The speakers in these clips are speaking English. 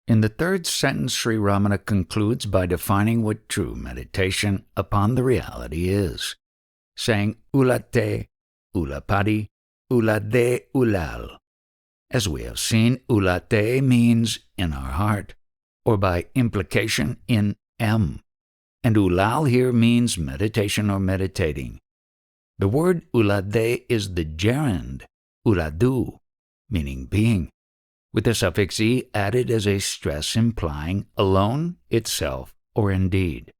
In the third sentence, Sri Ramana concludes by defining what true meditation upon the reality is, saying ulate, ulapadi, ulade, ulal. As we have seen, ulate means in our heart, or by implication in M, and ulal here means meditation or meditating. The word ulade is the gerund uladu, meaning being, with the suffix e added as a stress implying alone, itself, or indeed.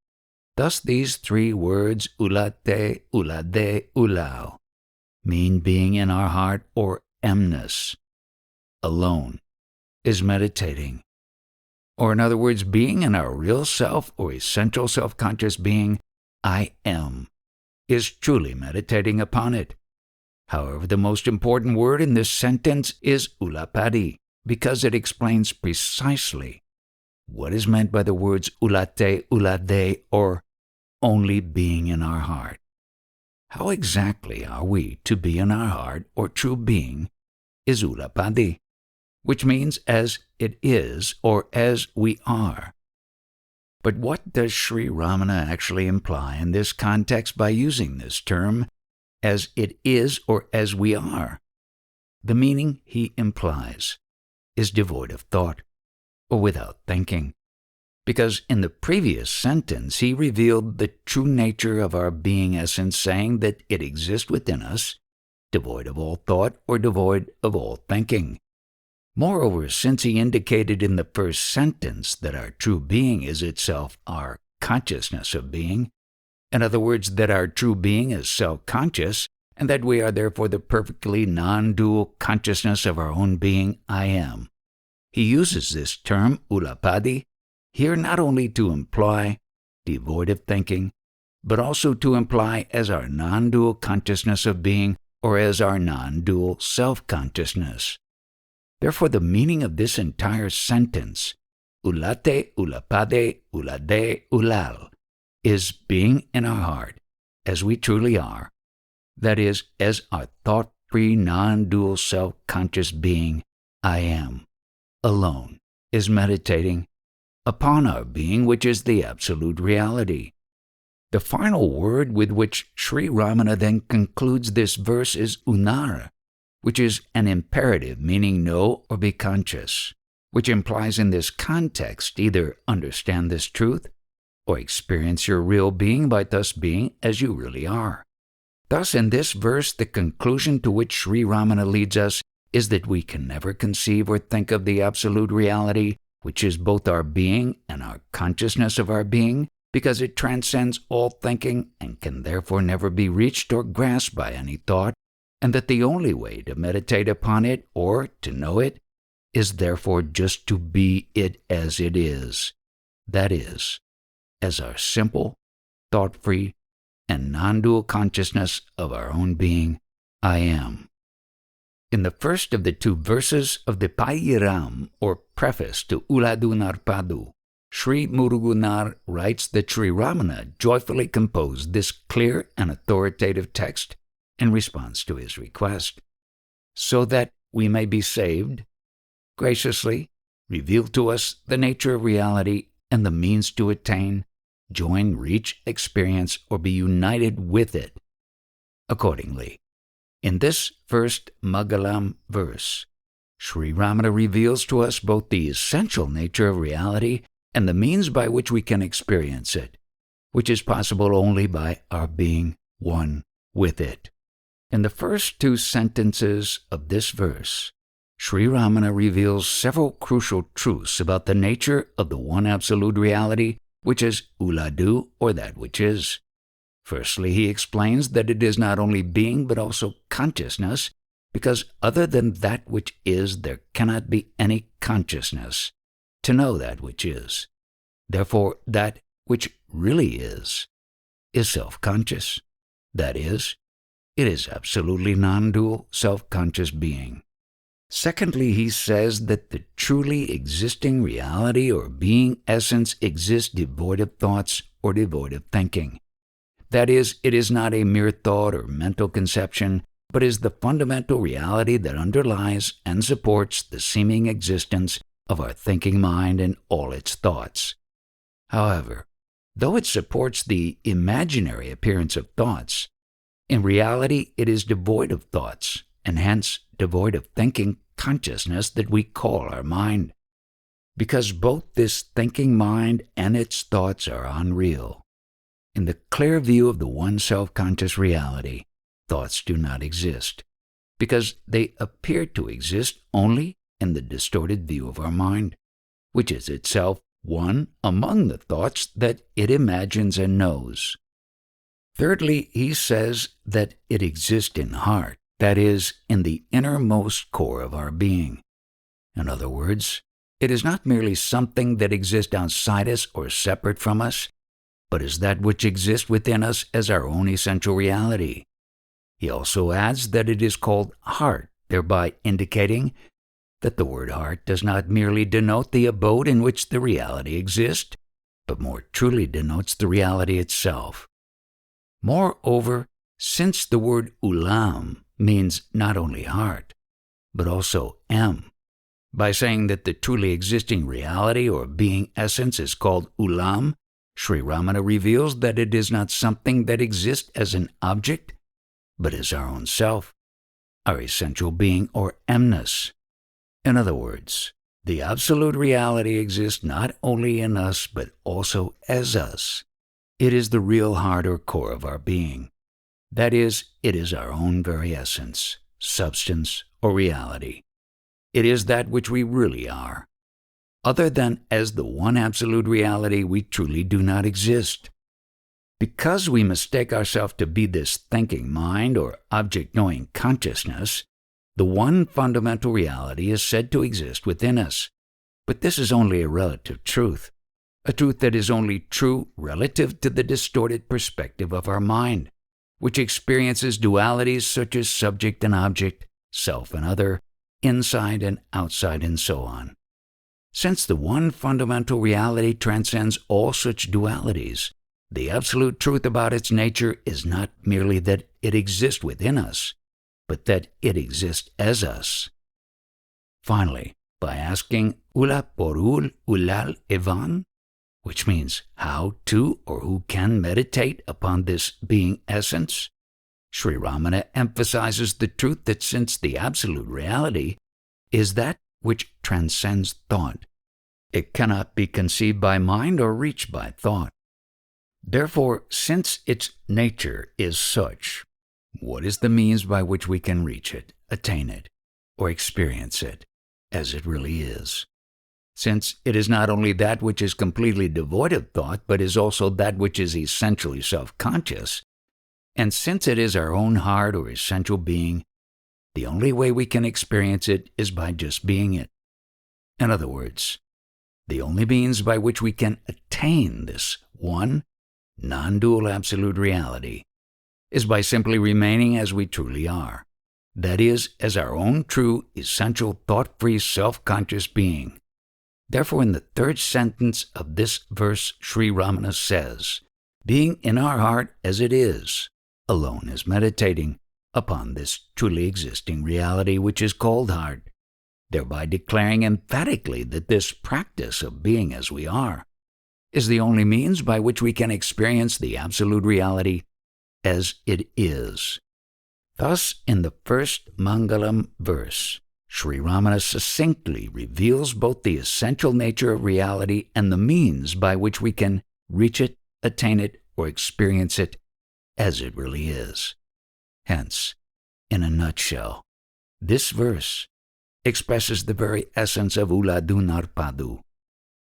Thus these three words ulate, ulade, ulal mean being in our heart or emness. Alone is meditating. Or in other words, being in our real self or essential self-conscious being, I am, is truly meditating upon it. However, the most important word in this sentence is ulapadi, because it explains precisely what is meant by the words ulate, ulade, or only being in our heart. How exactly are we to be in our heart or true being is ulapadi, which means as it is or as we are. But what does Sri Ramana actually imply in this context by using this term, as it is or as we are? The meaning he implies is devoid of thought, or without thinking, because in the previous sentence he revealed the true nature of our being essence, saying that it exists within us, devoid of all thought or devoid of all thinking. Moreover, since he indicated in the first sentence that our true being is itself our consciousness of being, in other words, that our true being is self-conscious, and that we are therefore the perfectly non-dual consciousness of our own being, I am. He uses this term, ulapadi, here not only to imply devoid of thinking, but also to imply as our non-dual consciousness of being or as our non-dual self-consciousness. Therefore, the meaning of this entire sentence, ulate, ulapade, ulade, ulal, is being in our heart as we truly are, that is, as our thought-free, non-dual self-conscious being, I am, alone, is meditating upon our being, which is the absolute reality. The final word with which Sri Ramana then concludes this verse is unar, which is an imperative meaning know or be conscious, which implies in this context either understand this truth or experience your real being by thus being as you really are. Thus, in this verse, the conclusion to which Sri Ramana leads us is that we can never conceive or think of the absolute reality, which is both our being and our consciousness of our being, because it transcends all thinking and can therefore never be reached or grasped by any thought, and that the only way to meditate upon it or to know it is therefore just to be it as it is, that is, as our simple, thought-free, and non-dual consciousness of our own being, I am. In the first of the two verses of the Payiram, or preface to Uladu Narpadu, Sri Murugunar writes that Sri Ramana joyfully composed this clear and authoritative text in response to his request, so that we may be saved, graciously reveal to us the nature of reality and the means to attain, join, reach, experience, or be united with it. Accordingly, in this first Magalam verse, Sri Ramana reveals to us both the essential nature of reality and the means by which we can experience it, which is possible only by our being one with it. In the first two sentences of this verse, Sri Ramana reveals several crucial truths about the nature of the one absolute reality, which is Uladu, or that which is. Firstly, he explains that it is not only being but also consciousness, because other than that which is, there cannot be any consciousness to know that which is. Therefore, that which really is self-conscious. That is, it is absolutely non-dual, self-conscious being. Secondly, he says that the truly existing reality or being essence exists devoid of thoughts or devoid of thinking. That is, it is not a mere thought or mental conception, but is the fundamental reality that underlies and supports the seeming existence of our thinking mind and all its thoughts. However, though it supports the imaginary appearance of thoughts, in reality it is devoid of thoughts, and hence devoid of thinking consciousness that we call our mind, because both this thinking mind and its thoughts are unreal. In the clear view of the one self-conscious reality, thoughts do not exist, because they appear to exist only in the distorted view of our mind, which is itself one among the thoughts that it imagines and knows. Thirdly, he says that it exists in heart, that is, in the innermost core of our being. In other words, it is not merely something that exists outside us or separate from us, but is that which exists within us as our own essential reality. He also adds that it is called heart, thereby indicating that the word heart does not merely denote the abode in which the reality exists, but more truly denotes the reality itself. Moreover, since the word ulam means not only heart, but also by saying that the truly existing reality or being essence is called ulam, Sri Ramana reveals that it is not something that exists as an object, but as our own self, our essential being or emness. In other words, the absolute reality exists not only in us, but also as us. It is the real heart or core of our being. That is, it is our own very essence, substance, or reality. It is that which we really are. Other than as the one absolute reality, we truly do not exist. Because we mistake ourselves to be this thinking mind or object-knowing consciousness, the one fundamental reality is said to exist within us. But this is only a relative truth, a truth that is only true relative to the distorted perspective of our mind, which experiences dualities such as subject and object, self and other, inside and outside, and so on. Since the one fundamental reality transcends all such dualities, the absolute truth about its nature is not merely that it exists within us, but that it exists as us. Finally, by asking ula porul ulal evan, which means how to or who can meditate upon this being essence, Sri Ramana emphasizes the truth that since the absolute reality is that which transcends thought, it cannot be conceived by mind or reached by thought. Therefore, since its nature is such, what is the means by which we can reach it, attain it, or experience it as it really is? Since it is not only that which is completely devoid of thought, but is also that which is essentially self-conscious, and since it is our own heart or essential being, the only way we can experience it is by just being it. In other words, the only means by which we can attain this one, non-dual absolute reality is by simply remaining as we truly are, that is, as our own true, essential, thought-free, self-conscious being. Therefore, in the third sentence of this verse, Sri Ramana says, being in our heart as it is, alone is meditating upon this truly existing reality which is called heart, thereby declaring emphatically that this practice of being as we are is the only means by which we can experience the absolute reality as it is. Thus, in the first Mangalam verse, Sri Ramana succinctly reveals both the essential nature of reality and the means by which we can reach it, attain it, or experience it as it really is. Hence, in a nutshell, this verse expresses the very essence of Uladu Narpadu,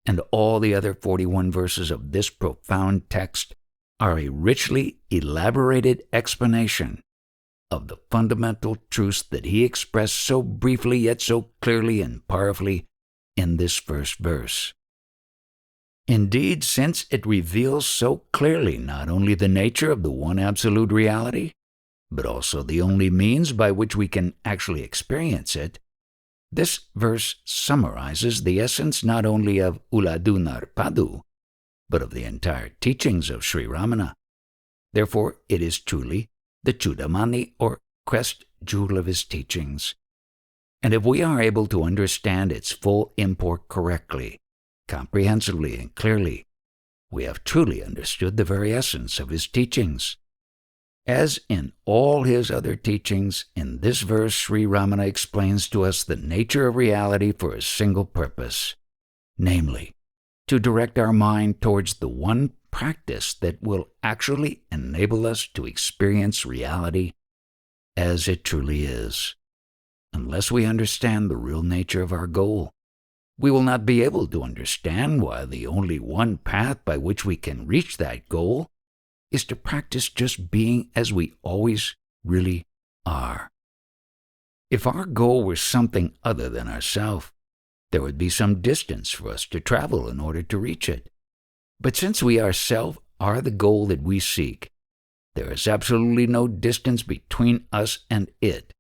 and all the other 41 verses of this profound text are a richly elaborated explanation of the fundamental truths that he expressed so briefly yet so clearly and powerfully in this first verse. Indeed, since it reveals so clearly not only the nature of the one absolute reality, but also the only means by which we can actually experience it, this verse summarizes the essence not only of Uladu Narpadu, but of the entire teachings of Sri Ramana. Therefore, it is truly the Chudamani or crest jewel of his teachings. And if we are able to understand its full import correctly, comprehensively and clearly, we have truly understood the very essence of his teachings. As in all his other teachings, in this verse Sri Ramana explains to us the nature of reality for a single purpose, namely, to direct our mind towards the one practice that will actually enable us to experience reality as it truly is. Unless we understand the real nature of our goal, we will not be able to understand why the only one path by which we can reach that goal is to practice just being as we always really are. If our goal were something other than ourself, there would be some distance for us to travel in order to reach it. But since we ourselves are the goal that we seek, there is absolutely no distance between us and it,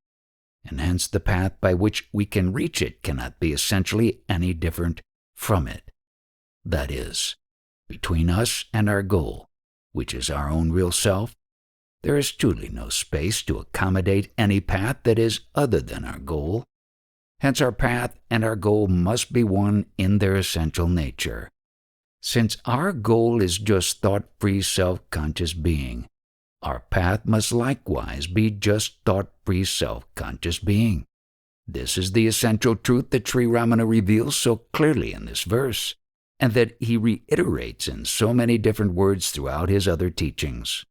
and hence the path by which we can reach it cannot be essentially any different from it. That is, between us and our goal, which is our own real self, there is truly no space to accommodate any path that is other than our goal. Hence our path and our goal must be one in their essential nature. Since our goal is just thought-free self-conscious being, our path must likewise be just thought-free self-conscious being. This is the essential truth that Sri Ramana reveals so clearly in this verse, and that he reiterates in so many different words throughout his other teachings.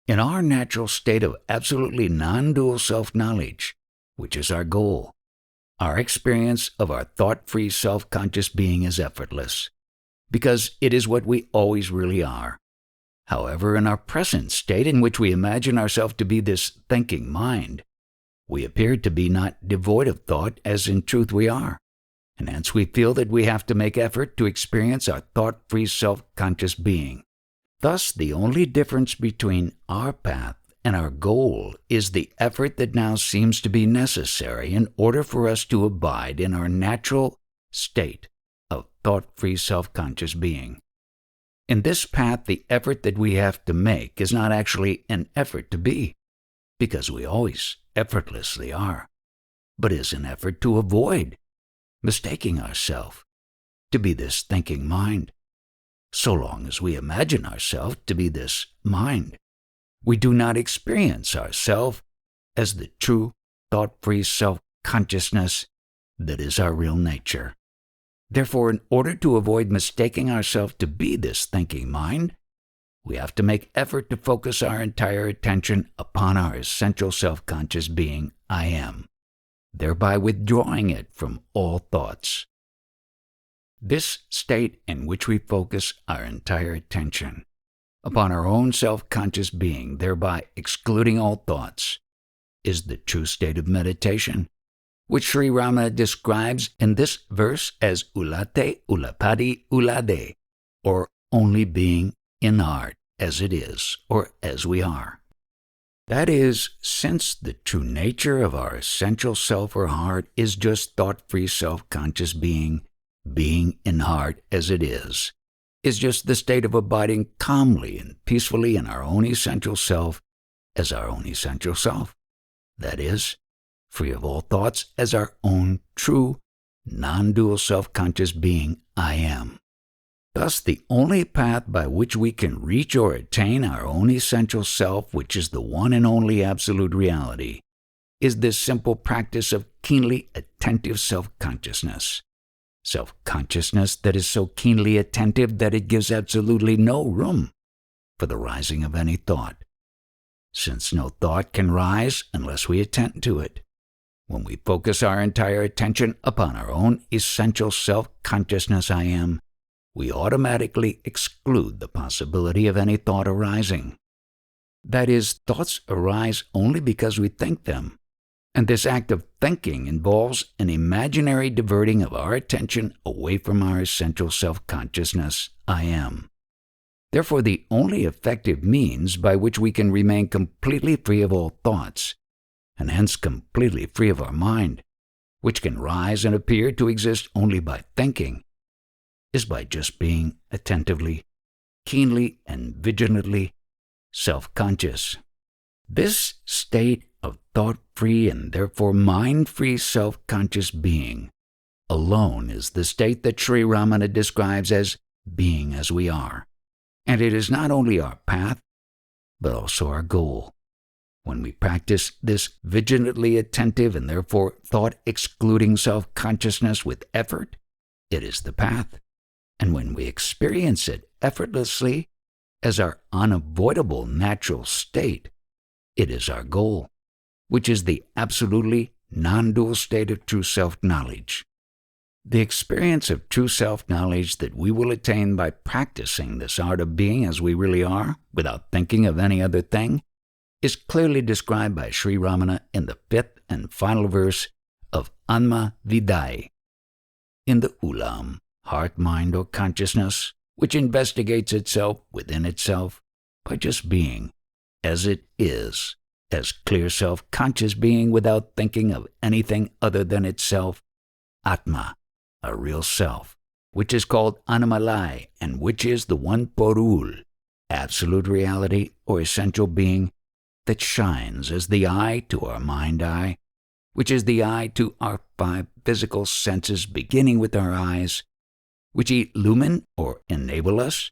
In our natural state of absolutely non-dual self-knowledge, which is our goal, our experience of our thought-free self-conscious being is effortless, because it is what we always really are. However, in our present state in which we imagine ourselves to be this thinking mind, we appear to be not devoid of thought as in truth we are, and hence we feel that we have to make effort to experience our thought-free self-conscious being. Thus, the only difference between our path and our goal is the effort that now seems to be necessary in order for us to abide in our natural state of thought-free self-conscious being. In this path, the effort that we have to make is not actually an effort to be, because we always effortlessly are, but is an effort to avoid mistaking ourselves to be this thinking mind. So long as we imagine ourselves to be this mind, we do not experience ourselves as the true thought-free self-consciousness that is our real nature. Therefore, in order to avoid mistaking ourselves to be this thinking mind, we have to make effort to focus our entire attention upon our essential self-conscious being, I am, thereby withdrawing it from all thoughts. This state in which we focus our entire attention upon our own self-conscious being, thereby excluding all thoughts, is the true state of meditation, which Sri Ramana describes in this verse as ulate, ulapadi, ulade, or only being in heart as it is, or as we are. That is, since the true nature of our essential self or heart is just thought-free self-conscious being in heart as it is just the state of abiding calmly and peacefully in our own essential self as our own essential self. That is, free of all thoughts as our own true, non-dual self-conscious being, I am. Thus, the only path by which we can reach or attain our own essential self, which is the one and only absolute reality, is this simple practice of keenly attentive self-consciousness. Self-consciousness that is so keenly attentive that it gives absolutely no room for the rising of any thought, since no thought can rise unless we attend to it. When we focus our entire attention upon our own essential self-consciousness I am, we automatically exclude the possibility of any thought arising. That is, thoughts arise only because we think them, and this act of thinking involves an imaginary diverting of our attention away from our essential self-consciousness I am. Therefore, the only effective means by which we can remain completely free of all thoughts, and hence completely free of our mind, which can rise and appear to exist only by thinking, is by just being attentively, keenly, and vigilantly self-conscious. This state of thought-free and therefore mind-free self-conscious being alone is the state that Sri Ramana describes as being as we are. And it is not only our path, but also our goal. When we practice this vigilantly attentive and therefore thought-excluding self-consciousness with effort, it is the path. And when we experience it effortlessly as our unavoidable natural state, it is our goal, which is the absolutely non-dual state of true self-knowledge. The experience of true self-knowledge that we will attain by practicing this art of being as we really are, without thinking of any other thing, is clearly described by Sri Ramana in the 5th and final verse of Anma Vidai. In the Ulam, heart, mind, or consciousness, which investigates itself within itself by just being, as it is, as clear self-conscious being without thinking of anything other than itself, Atma, a real self, which is called Anamalai, and which is the one Porul, absolute reality or essential being, that shines as the eye to our mind-eye, which is the eye to our 5 physical senses beginning with our eyes, which illumine or enable us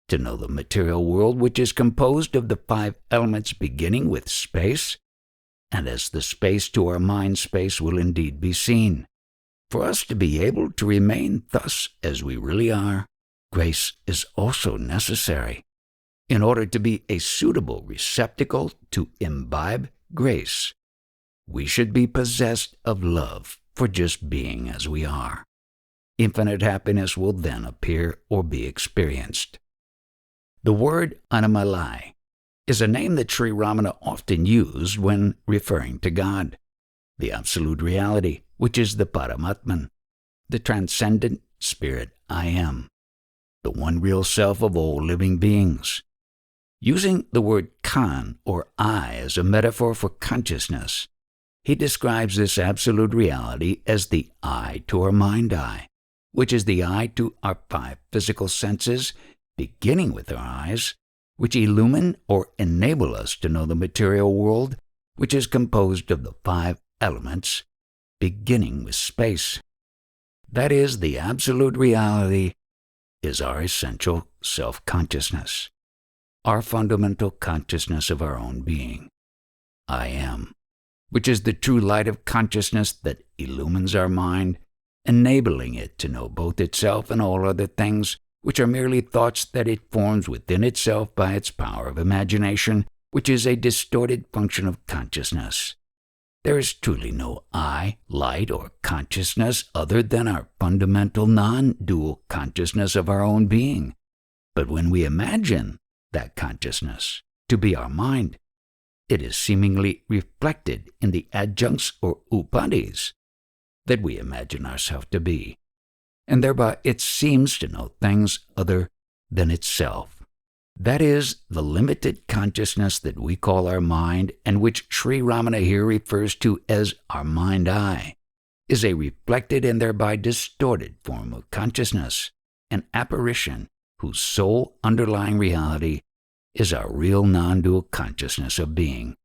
to know the material world, which is composed of the 5 elements beginning with space, and as the space to our mind space will indeed be seen. For us to be able to remain thus as we really are, grace is also necessary. In order to be a suitable receptacle to imbibe grace, we should be possessed of love for just being as we are. Infinite happiness will then appear or be experienced. The word Anamalai is a name that Sri Ramana often used when referring to God, the absolute reality, which is the Paramatman, the transcendent spirit I am, the one real self of all living beings. Using the word Khan or I as a metaphor for consciousness, he describes this absolute reality as the I to our mind-eye, which is the eye to our 5 physical senses, beginning with our eyes, which illumine or enable us to know the material world, which is composed of the 5 elements, beginning with space. That is, the absolute reality is our essential self-consciousness, our fundamental consciousness of our own being, I am, which is the true light of consciousness that illumines our mind, enabling it to know both itself and all other things, which are merely thoughts that it forms within itself by its power of imagination, which is a distorted function of consciousness. There is truly no I, light, or consciousness other than our fundamental non-dual consciousness of our own being. But when we imagine that consciousness to be our mind, it is seemingly reflected in the adjuncts or upadis that we imagine ourselves to be, and thereby it seems to know things other than itself. That is, the limited consciousness that we call our mind, and which Sri Ramana here refers to as our mind-eye, is a reflected and thereby distorted form of consciousness, an apparition whose sole underlying reality is our real non-dual consciousness of being.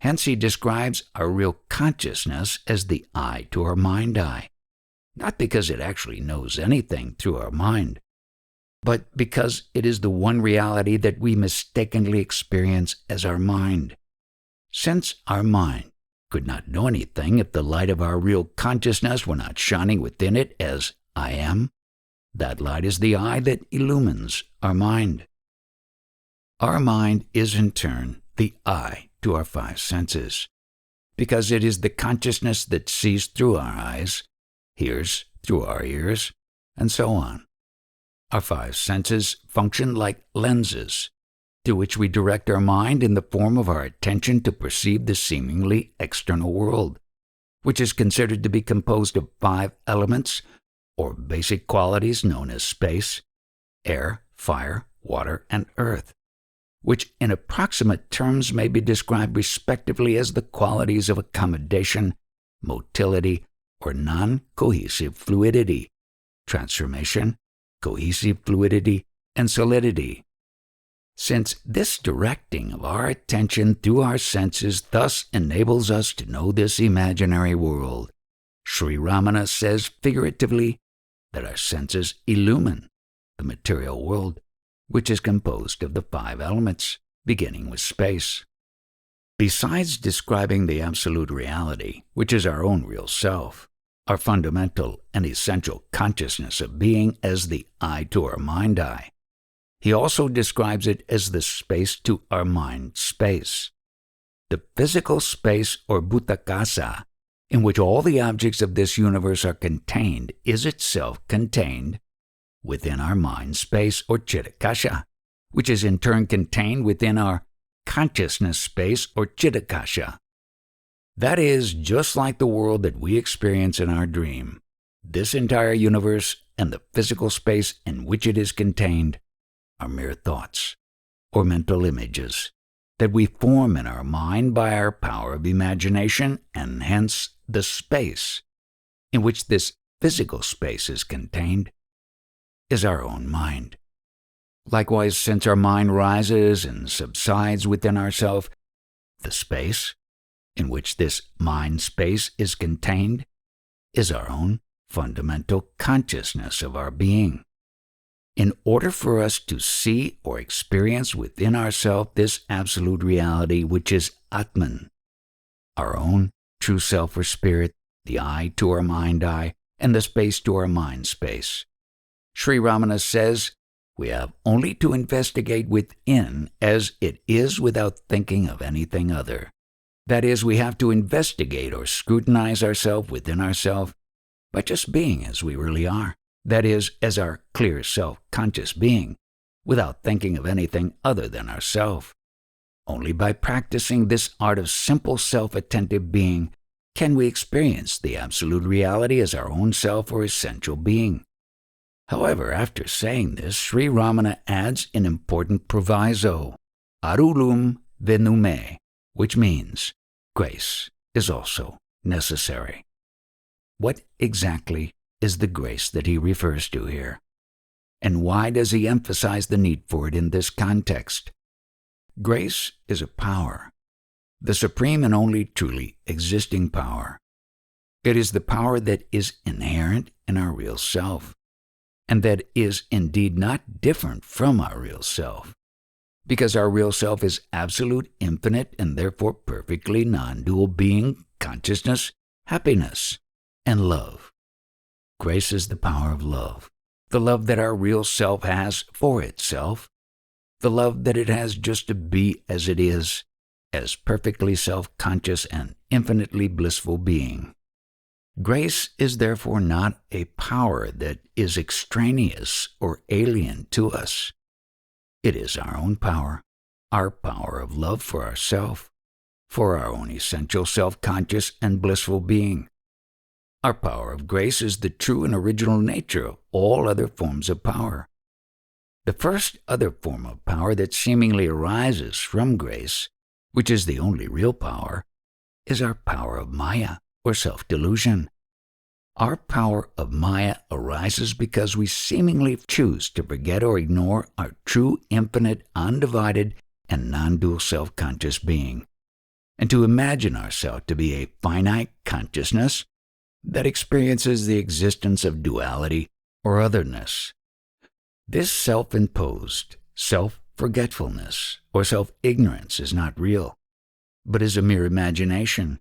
Hence he describes our real consciousness as the I to our mind-eye, not because it actually knows anything through our mind, but because it is the one reality that we mistakenly experience as our mind. Since our mind could not know anything if the light of our real consciousness were not shining within it as I am, that light is the eye that illumines our mind. Our mind is in turn the eye to our 5 senses, because it is the consciousness that sees through our eyes, hears through our ears, and so on. Our 5 senses function like lenses, through which we direct our mind in the form of our attention to perceive the seemingly external world, which is considered to be composed of 5 elements or basic qualities known as space, air, fire, water, and earth, which in approximate terms may be described respectively as the qualities of accommodation, motility, or non-cohesive fluidity, transformation, cohesive fluidity, and solidity. Since this directing of our attention through our senses thus enables us to know this imaginary world, Sri Ramana says figuratively that our senses illumine the material world, which is composed of the 5 elements, beginning with space. Besides describing the absolute reality, which is our own real self, our fundamental and essential consciousness of being as the I to our mind I, he also describes it as the space to our mind space. The physical space or bhutakasa, in which all the objects of this universe are contained, is itself contained within our mind space or chitakasha, which is in turn contained within our consciousness space or chitakasha. That is, just like the world that we experience in our dream, this entire universe and the physical space in which it is contained are mere thoughts or mental images that we form in our mind by our power of imagination, and hence the space in which this physical space is contained is our own mind. Likewise, since our mind rises and subsides within ourself, the space in which this mind space is contained is our own fundamental consciousness of our being. In order for us to see or experience within ourselves this absolute reality which is Atman, our own true self or spirit, the I to our mind I, and the space to our mind space, Sri Ramana says we have only to investigate within as it is without thinking of anything other. That is, we have to investigate or scrutinize ourselves within ourselves by just being as we really are. That is, as our clear self-conscious being, without thinking of anything other than ourself. Only by practicing this art of simple self-attentive being can we experience the absolute reality as our own self or essential being. However, after saying this, Sri Ramana adds an important proviso, arulum venume, which means grace is also necessary. What exactly is the grace that he refers to here? And why does he emphasize the need for it in this context? Grace is a power, the supreme and only truly existing power. It is the power that is inherent in our real self, and that is indeed not different from our real self, because our real self is absolute, infinite, and therefore perfectly non-dual being, consciousness, happiness, and love. Grace is the power of love, the love that our real self has for itself, the love that it has just to be as it is, as perfectly self-conscious and infinitely blissful being. Grace is therefore not a power that is extraneous or alien to us. It is our own power, our power of love for ourself, for our own essential self-conscious and blissful being. Our power of grace is the true and original nature of all other forms of power. The first other form of power that seemingly arises from grace, which is the only real power, is our power of Maya, or self-delusion. Our power of Maya arises because we seemingly choose to forget or ignore our true, infinite, undivided, and non-dual self-conscious being, and to imagine ourselves to be a finite consciousness that experiences the existence of duality or otherness. This self-imposed self-forgetfulness or self-ignorance is not real, but is a mere imagination,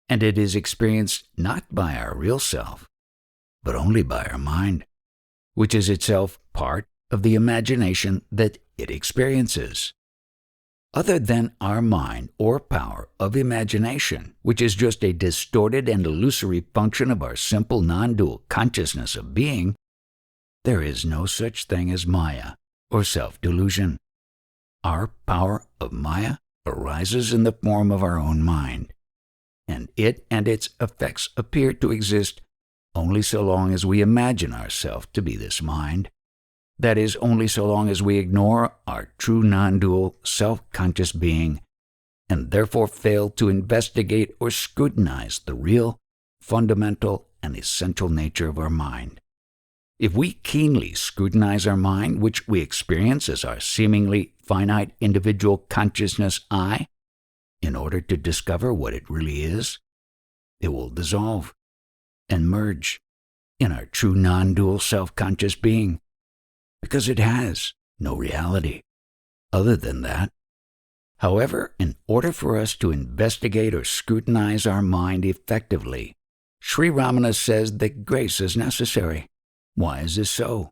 and it is experienced not by our real self, but only by our mind, which is itself part of the imagination that it experiences. Other than our mind or power of imagination, which is just a distorted and illusory function of our simple non-dual consciousness of being, there is no such thing as Maya or self-delusion. Our power of Maya arises in the form of our own mind, and it and its effects appear to exist only so long as we imagine ourselves to be this mind. That is, only so long as we ignore our true non-dual self-conscious being and therefore fail to investigate or scrutinize the real, fundamental, and essential nature of our mind. If we keenly scrutinize our mind, which we experience as our seemingly finite individual consciousness I, in order to discover what it really is, it will dissolve and merge in our true non-dual self-conscious being, because it has no reality other than that. However, in order for us to investigate or scrutinize our mind effectively, Sri Ramana says that grace is necessary. Why is this so?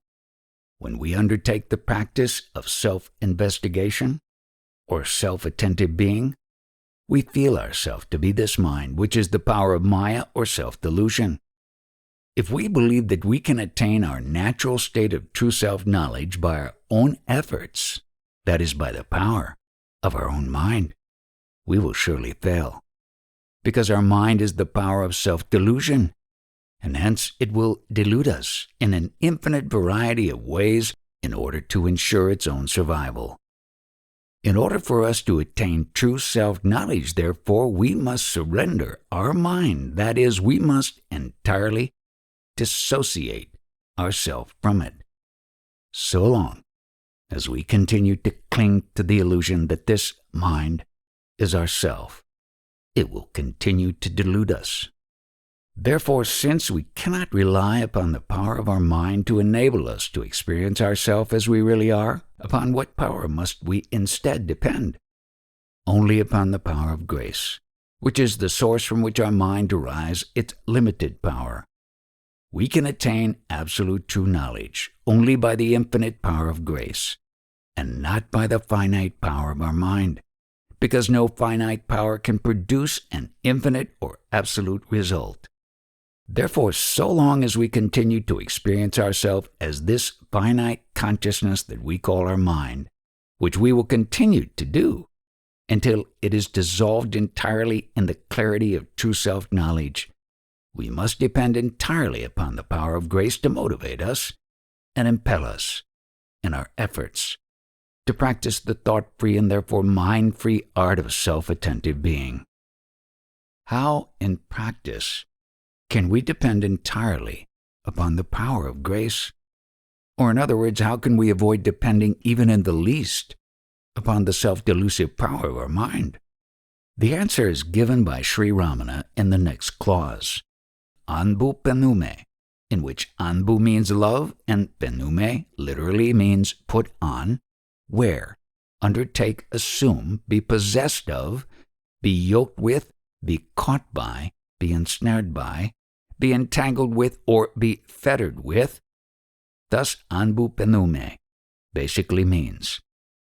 When we undertake the practice of self-investigation or self-attentive being, we feel ourselves to be this mind, which is the power of Maya or self-delusion. If we believe that we can attain our natural state of true self-knowledge by our own efforts, that is, by the power of our own mind, we will surely fail, because our mind is the power of self-delusion, and hence it will delude us in an infinite variety of ways in order to ensure its own survival. In order for us to attain true self-knowledge, therefore, we must surrender our mind, that is, we must entirely dissociate ourselves from it. So long as we continue to cling to the illusion that this mind is ourself, it will continue to delude us. Therefore, since we cannot rely upon the power of our mind to enable us to experience ourselves as we really are, upon what power must we instead depend? Only upon the power of grace, which is the source from which our mind derives its limited power. We can attain absolute true knowledge only by the infinite power of grace, and not by the finite power of our mind, because no finite power can produce an infinite or absolute result. Therefore, so long as we continue to experience ourselves as this finite consciousness that we call our mind, which we will continue to do until it is dissolved entirely in the clarity of true self-knowledge, we must depend entirely upon the power of grace to motivate us and impel us in our efforts to practice the thought-free and therefore mind-free art of self-attentive being. How, in practice, can we depend entirely upon the power of grace? Or in other words, how can we avoid depending even in the least upon the self-delusive power of our mind? The answer is given by Sri Ramana in the next clause, Anbu Penume, in which Anbu means love and Penume literally means put on, wear, undertake, assume, be possessed of, be yoked with, be caught by, be ensnared by, be entangled with, or be fettered with. Thus, Anbu Penume basically means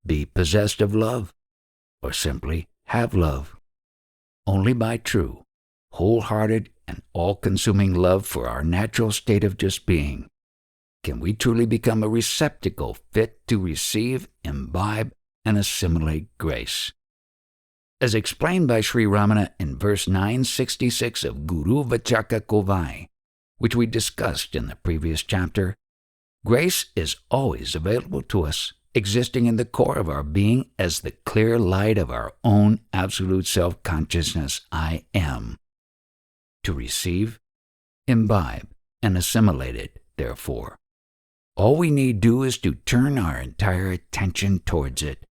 be possessed of love, or simply have love. Only by true, wholehearted, and all-consuming love for our natural state of just being can we truly become a receptacle fit to receive, imbibe, and assimilate grace. As explained by Sri Ramana in verse 966 of Guru Vachaka Kovai, which we discussed in the previous chapter, grace is always available to us, existing in the core of our being as the clear light of our own absolute self-consciousness I am. To receive, imbibe, and assimilate it, therefore, all we need do is to turn our entire attention towards it.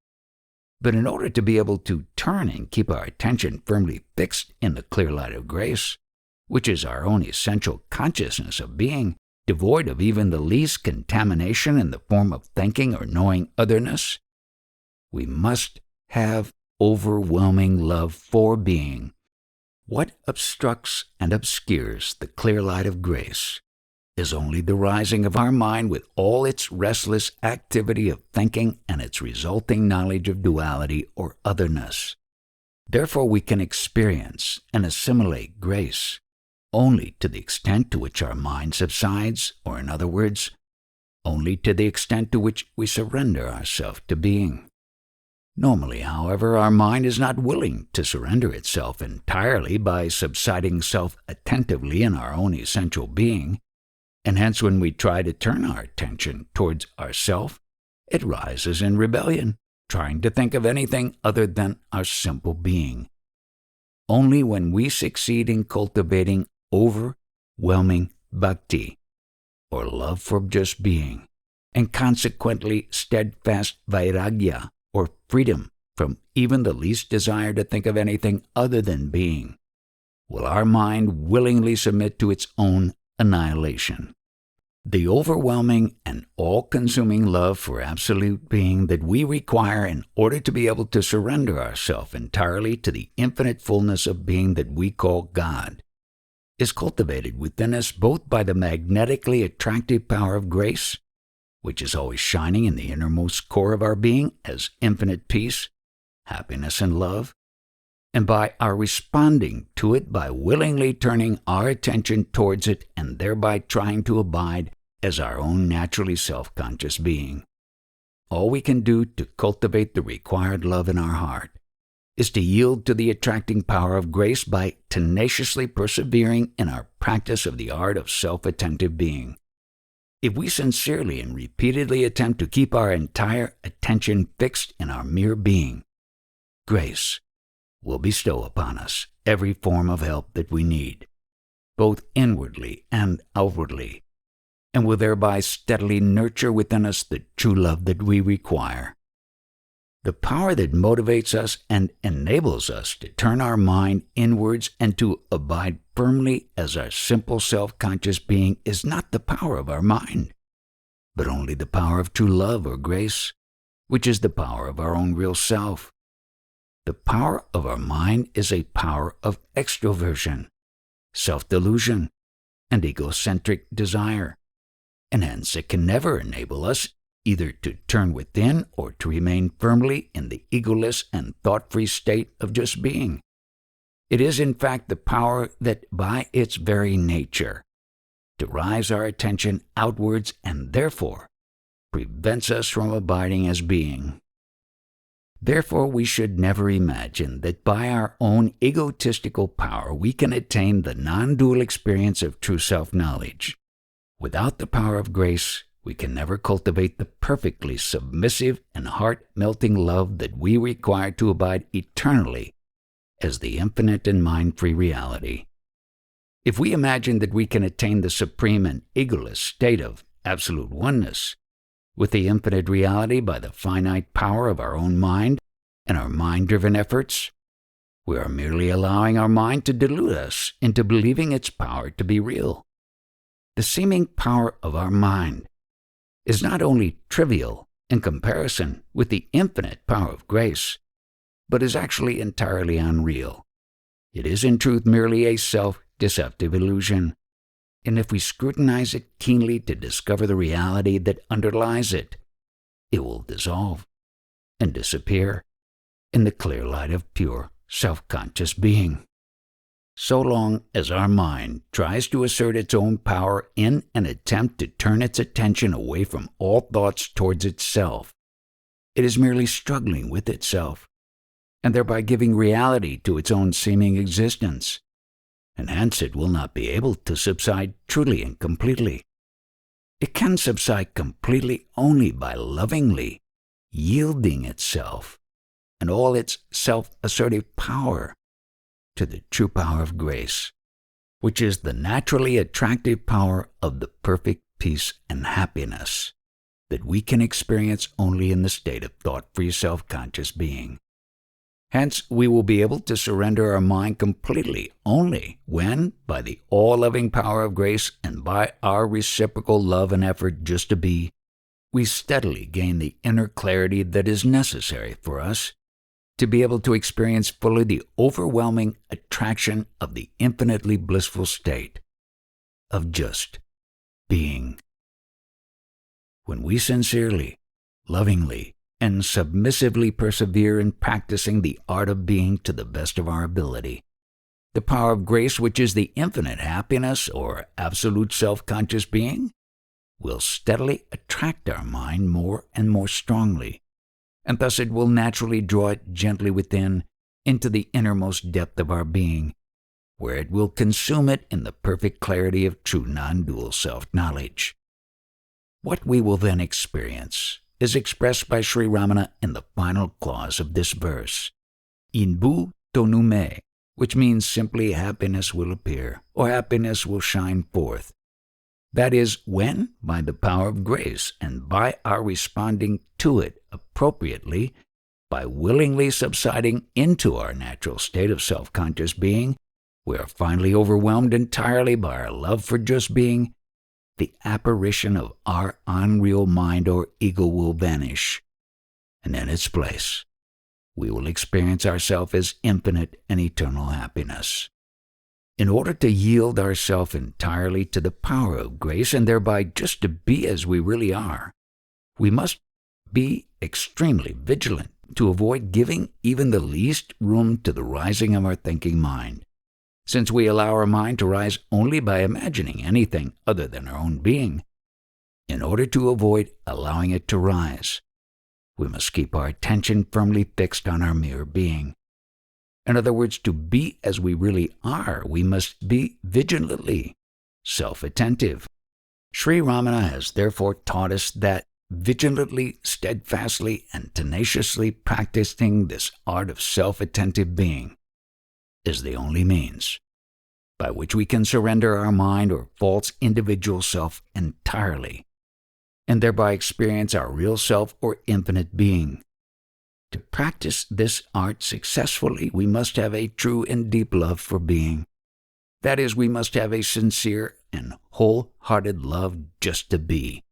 But in order to be able to turn and keep our attention firmly fixed in the clear light of grace, which is our own essential consciousness of being, devoid of even the least contamination in the form of thinking or knowing otherness, we must have overwhelming love for being. What obstructs and obscures the clear light of grace is only the rising of our mind with all its restless activity of thinking and its resulting knowledge of duality or otherness. Therefore, we can experience and assimilate grace only to the extent to which our mind subsides, or in other words, only to the extent to which we surrender ourselves to being. Normally, however, our mind is not willing to surrender itself entirely by subsiding self-attentively in our own essential being, and hence when we try to turn our attention towards ourself, it rises in rebellion, trying to think of anything other than our simple being. Only when we succeed in cultivating overwhelming bhakti, or love for just being, and consequently steadfast vairagya, or freedom from even the least desire to think of anything other than being, will our mind willingly submit to its own annihilation. The overwhelming and all-consuming love for absolute being that we require in order to be able to surrender ourselves entirely to the infinite fullness of being that we call God is cultivated within us both by the magnetically attractive power of grace, which is always shining in the innermost core of our being as infinite peace, happiness, and love, and by our responding to it by willingly turning our attention towards it and thereby trying to abide as our own naturally self-conscious being. All we can do to cultivate the required love in our heart is to yield to the attracting power of grace by tenaciously persevering in our practice of the art of self-attentive being. If we sincerely and repeatedly attempt to keep our entire attention fixed in our mere being, grace will bestow upon us every form of help that we need, both inwardly and outwardly, and will thereby steadily nurture within us the true love that we require. The power that motivates us and enables us to turn our mind inwards and to abide firmly as our simple self-conscious being is not the power of our mind, but only the power of true love or grace, which is the power of our own real self. The power of our mind is a power of extroversion, self-delusion, and egocentric desire, and hence it can never enable us either to turn within or to remain firmly in the egoless and thought-free state of just being. It is in fact the power that by its very nature derives our attention outwards and therefore prevents us from abiding as being. Therefore, we should never imagine that by our own egotistical power we can attain the non-dual experience of true self-knowledge. Without the power of grace, we can never cultivate the perfectly submissive and heart-melting love that we require to abide eternally as the infinite and mind-free reality. If we imagine that we can attain the supreme and egoless state of absolute oneness with the infinite reality by the finite power of our own mind and our mind-driven efforts, we are merely allowing our mind to delude us into believing its power to be real. The seeming power of our mind is not only trivial in comparison with the infinite power of grace, but is actually entirely unreal. It is in truth merely a self-deceptive illusion, and if we scrutinize it keenly to discover the reality that underlies it, it will dissolve and disappear in the clear light of pure self-conscious being. So long as our mind tries to assert its own power in an attempt to turn its attention away from all thoughts towards itself, it is merely struggling with itself, and thereby giving reality to its own seeming existence, and hence it will not be able to subside truly and completely. It can subside completely only by lovingly yielding itself and all its self-assertive power to the true power of grace, which is the naturally attractive power of the perfect peace and happiness that we can experience only in the state of thought-free self-conscious being. Hence, we will be able to surrender our mind completely only when, by the all-loving power of grace and by our reciprocal love and effort just to be, we steadily gain the inner clarity that is necessary for us to be able to experience fully the overwhelming attraction of the infinitely blissful state of just being. When we sincerely, lovingly, and submissively persevere in practicing the art of being to the best of our ability, the power of grace, which is the infinite happiness or absolute self-conscious being, will steadily attract our mind more and more strongly, and thus it will naturally draw it gently within into the innermost depth of our being, where it will consume it in the perfect clarity of true non-dual self-knowledge. What we will then experience is expressed by Sri Ramana in the final clause of this verse, Inbu tonume, which means simply happiness will appear, or happiness will shine forth. That is, when, by the power of grace and by our responding to it appropriately, by willingly subsiding into our natural state of self-conscious being, we are finally overwhelmed entirely by our love for just being, the apparition of our unreal mind or ego will vanish, and in its place, we will experience ourselves as infinite and eternal happiness. In order to yield ourselves entirely to the power of grace and thereby just to be as we really are, we must be extremely vigilant to avoid giving even the least room to the rising of our thinking mind. Since we allow our mind to rise only by imagining anything other than our own being, in order to avoid allowing it to rise, we must keep our attention firmly fixed on our mere being. In other words, to be as we really are, we must be vigilantly self-attentive. Sri Ramana has therefore taught us that vigilantly, steadfastly, and tenaciously practicing this art of self-attentive being is the only means by which we can surrender our mind or false individual self entirely, and thereby experience our real self or infinite being. To practice this art successfully, we must have a true and deep love for being. That is, we must have a sincere and wholehearted love just to be,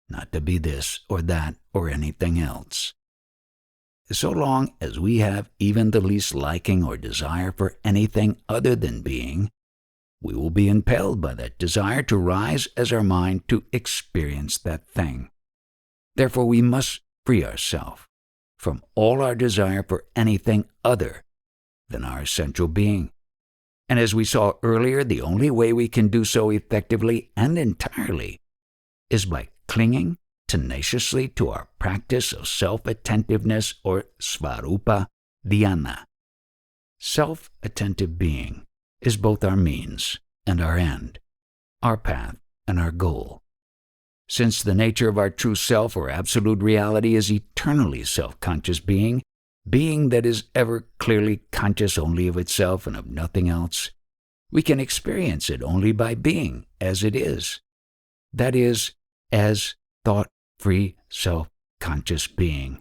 not to be this or that or anything else. So long as we have even the least liking or desire for anything other than being, we will be impelled by that desire to rise as our mind to experience that thing. Therefore, we must free ourselves from all our desire for anything other than our essential being. And as we saw earlier, the only way we can do so effectively and entirely is by clinging tenaciously to our practice of self-attentiveness or svarupa dhyana. Self-attentive being is both our means and our end, our path and our goal. Since the nature of our true self or absolute reality is eternally self-conscious being, being that is ever clearly conscious only of itself and of nothing else, we can experience it only by being as it is. That is, as thought-free self-conscious being.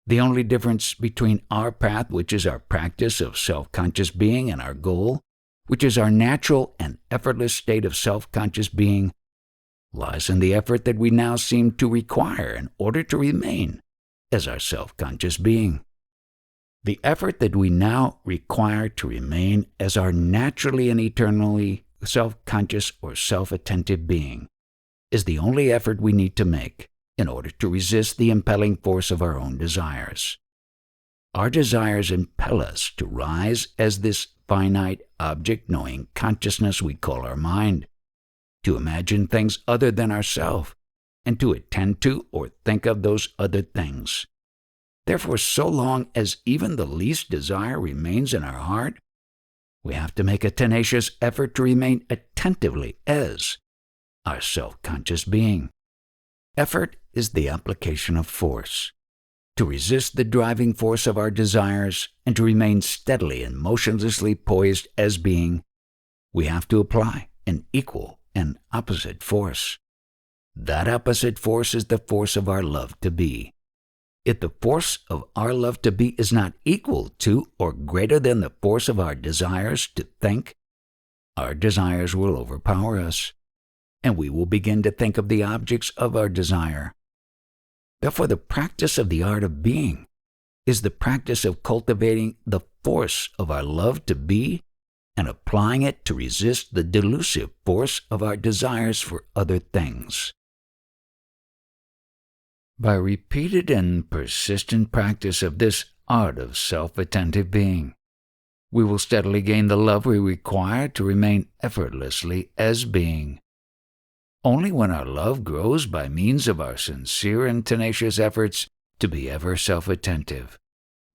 The only difference between our path, which is our practice of self-conscious being, and our goal, which is our natural and effortless state of self-conscious being, lies in the effort that we now seem to require in order to remain as our self-conscious being. The effort that we now require to remain as our naturally and eternally self-conscious or self-attentive being is the only effort we need to make in order to resist the impelling force of our own desires. Our desires impel us to rise as this finite object-knowing consciousness we call our mind, to imagine things other than ourselves, and to attend to or think of those other things. Therefore, so long as even the least desire remains in our heart, we have to make a tenacious effort to remain attentively as our self-conscious being. Effort is the application of force. To resist the driving force of our desires and to remain steadily and motionlessly poised as being, we have to apply an equal and opposite force. That opposite force is the force of our love to be. If the force of our love to be is not equal to or greater than the force of our desires to think, our desires will overpower us, and we will begin to think of the objects of our desire. Therefore, the practice of the art of being is the practice of cultivating the force of our love to be and applying it to resist the delusive force of our desires for other things. By repeated and persistent practice of this art of self-attentive being, we will steadily gain the love we require to remain effortlessly as being. Only when our love grows by means of our sincere and tenacious efforts to be ever self-attentive,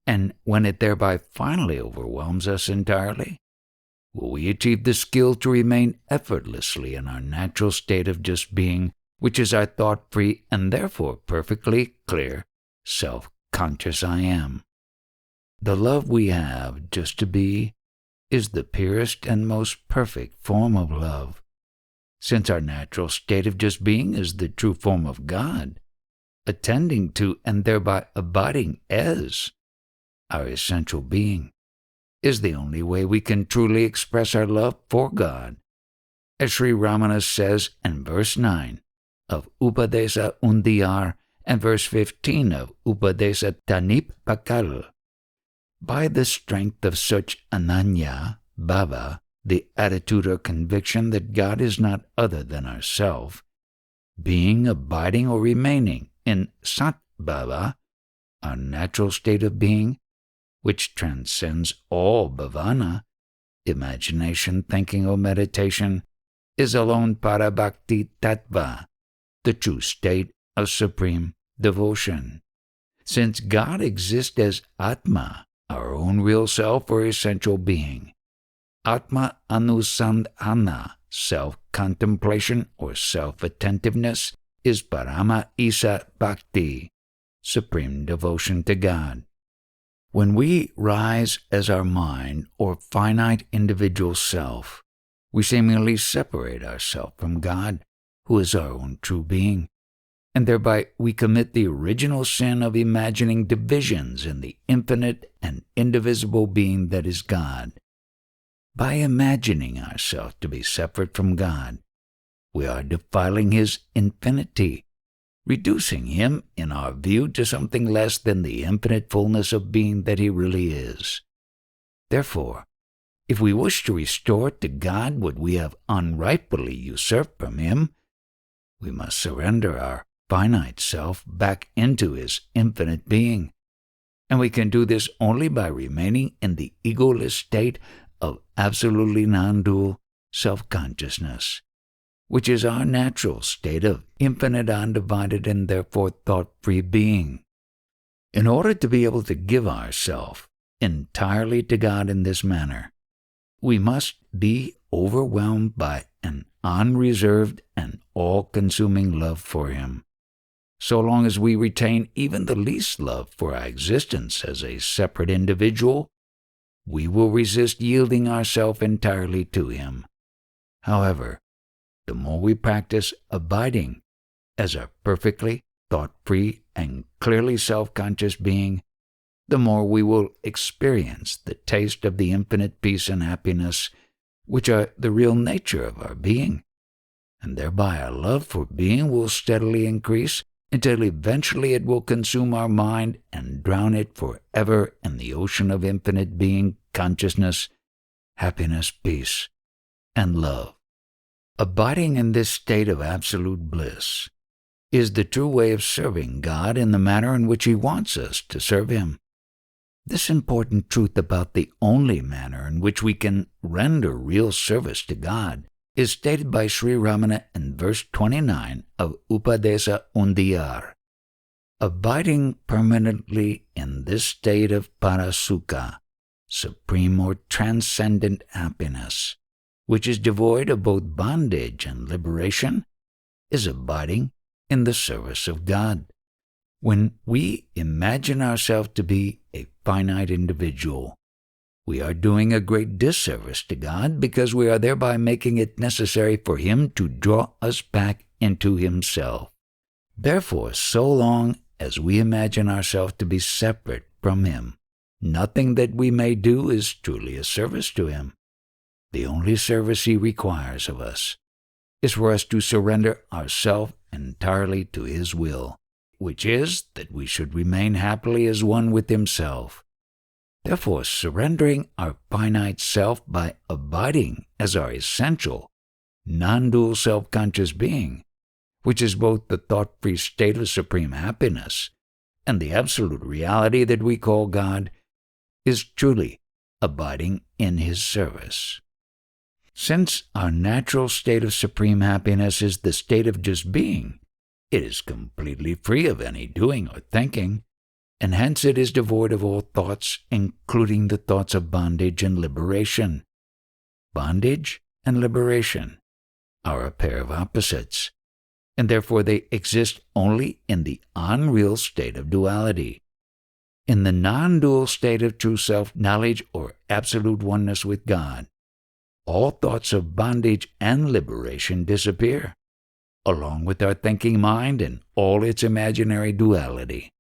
and when it thereby finally overwhelms us entirely, will we achieve the skill to remain effortlessly in our natural state of just being, which is our thought-free and therefore perfectly clear, self-conscious I am. The love we have just to be is the purest and most perfect form of love. since our natural state of just being is the true form of God, attending to and thereby abiding as our essential being is the only way we can truly express our love for God. As Sri Ramana says in verse 9 of Upadesa Undiyar and verse 15 of Upadesa Tanip Pakal, by the strength of such ananya bhava, the attitude or conviction that God is not other than ourself, being, abiding, or remaining in sat bhava, our natural state of being, which transcends all bhavana, imagination, thinking, or meditation, is alone parabhakti tattva, the true state of supreme devotion. Since God exists as Atma, our own real self or essential being, Atma Anusandhana, self-contemplation or self-attentiveness, is Parama Isa Bhakti, supreme devotion to God. When we rise as our mind or finite individual self, we seemingly separate ourselves from God, who is our own true being, and thereby we commit the original sin of imagining divisions in the infinite and indivisible being that is God. By imagining ourselves to be separate from God, we are defiling His infinity, reducing Him, in our view, to something less than the infinite fullness of being that He really is. Therefore, if we wish to restore to God what we have unrightfully usurped from Him, we must surrender our finite self back into His infinite being, and we can do this only by remaining in the egoless state of absolutely non-dual self-consciousness, which is our natural state of infinite, undivided, and therefore thought-free being. In order to be able to give ourselves entirely to God in this manner, we must be overwhelmed by an unreserved and all-consuming love for Him. So long as we retain even the least love for our existence as a separate individual, we will resist yielding ourselves entirely to Him. However, the more we practice abiding as a perfectly thought-free and clearly self-conscious being, the more we will experience the taste of the infinite peace and happiness which are the real nature of our being, and thereby our love for being will steadily increase until eventually it will consume our mind and drown it forever in the ocean of infinite being, consciousness, happiness, peace, and love. Abiding in this state of absolute bliss is the true way of serving God in the manner in which He wants us to serve Him. This important truth about the only manner in which we can render real service to God is stated by Sri Ramana in verse 29 of Upadesa Undiyar. Abiding permanently in this state of parasukha, supreme or transcendent happiness, which is devoid of both bondage and liberation, is abiding in the service of God. When we imagine ourselves to be a finite individual, we are doing a great disservice to God because we are thereby making it necessary for Him to draw us back into Himself. Therefore, so long as we imagine ourselves to be separate from Him, nothing that we may do is truly a service to Him. The only service He requires of us is for us to surrender ourselves entirely to His will, which is that we should remain happily as one with Himself. Therefore, surrendering our finite self by abiding as our essential, non-dual self-conscious being, which is both the thought-free state of supreme happiness and the absolute reality that we call God, is truly abiding in His service. Since our natural state of supreme happiness is the state of just being, it is completely free of any doing or thinking, and hence it is devoid of all thoughts, including the thoughts of bondage and liberation. Bondage and liberation are a pair of opposites, and therefore they exist only in the unreal state of duality. In the non-dual state of true self-knowledge or absolute oneness with God, all thoughts of bondage and liberation disappear, along with our thinking mind and all its imaginary duality.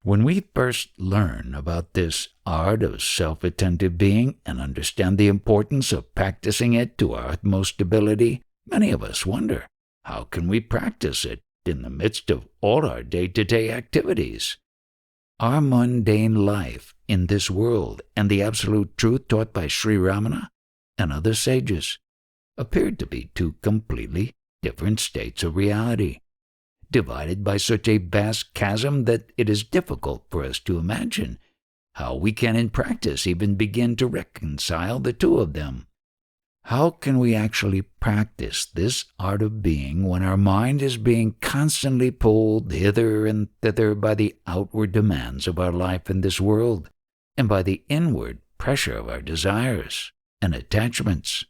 When we first learn about this art of self-attentive being and understand the importance of practicing it to our utmost ability, many of us wonder, how can we practice it in the midst of all our day-to-day activities? Our mundane life in this world and the absolute truth taught by Sri Ramana and other sages appeared to be two completely different states of reality, divided by such a vast chasm that it is difficult for us to imagine how we can in practice even begin to reconcile the two of them. How can we actually practice this art of being when our mind is being constantly pulled hither and thither by the outward demands of our life in this world and by the inward pressure of our desires and attachments?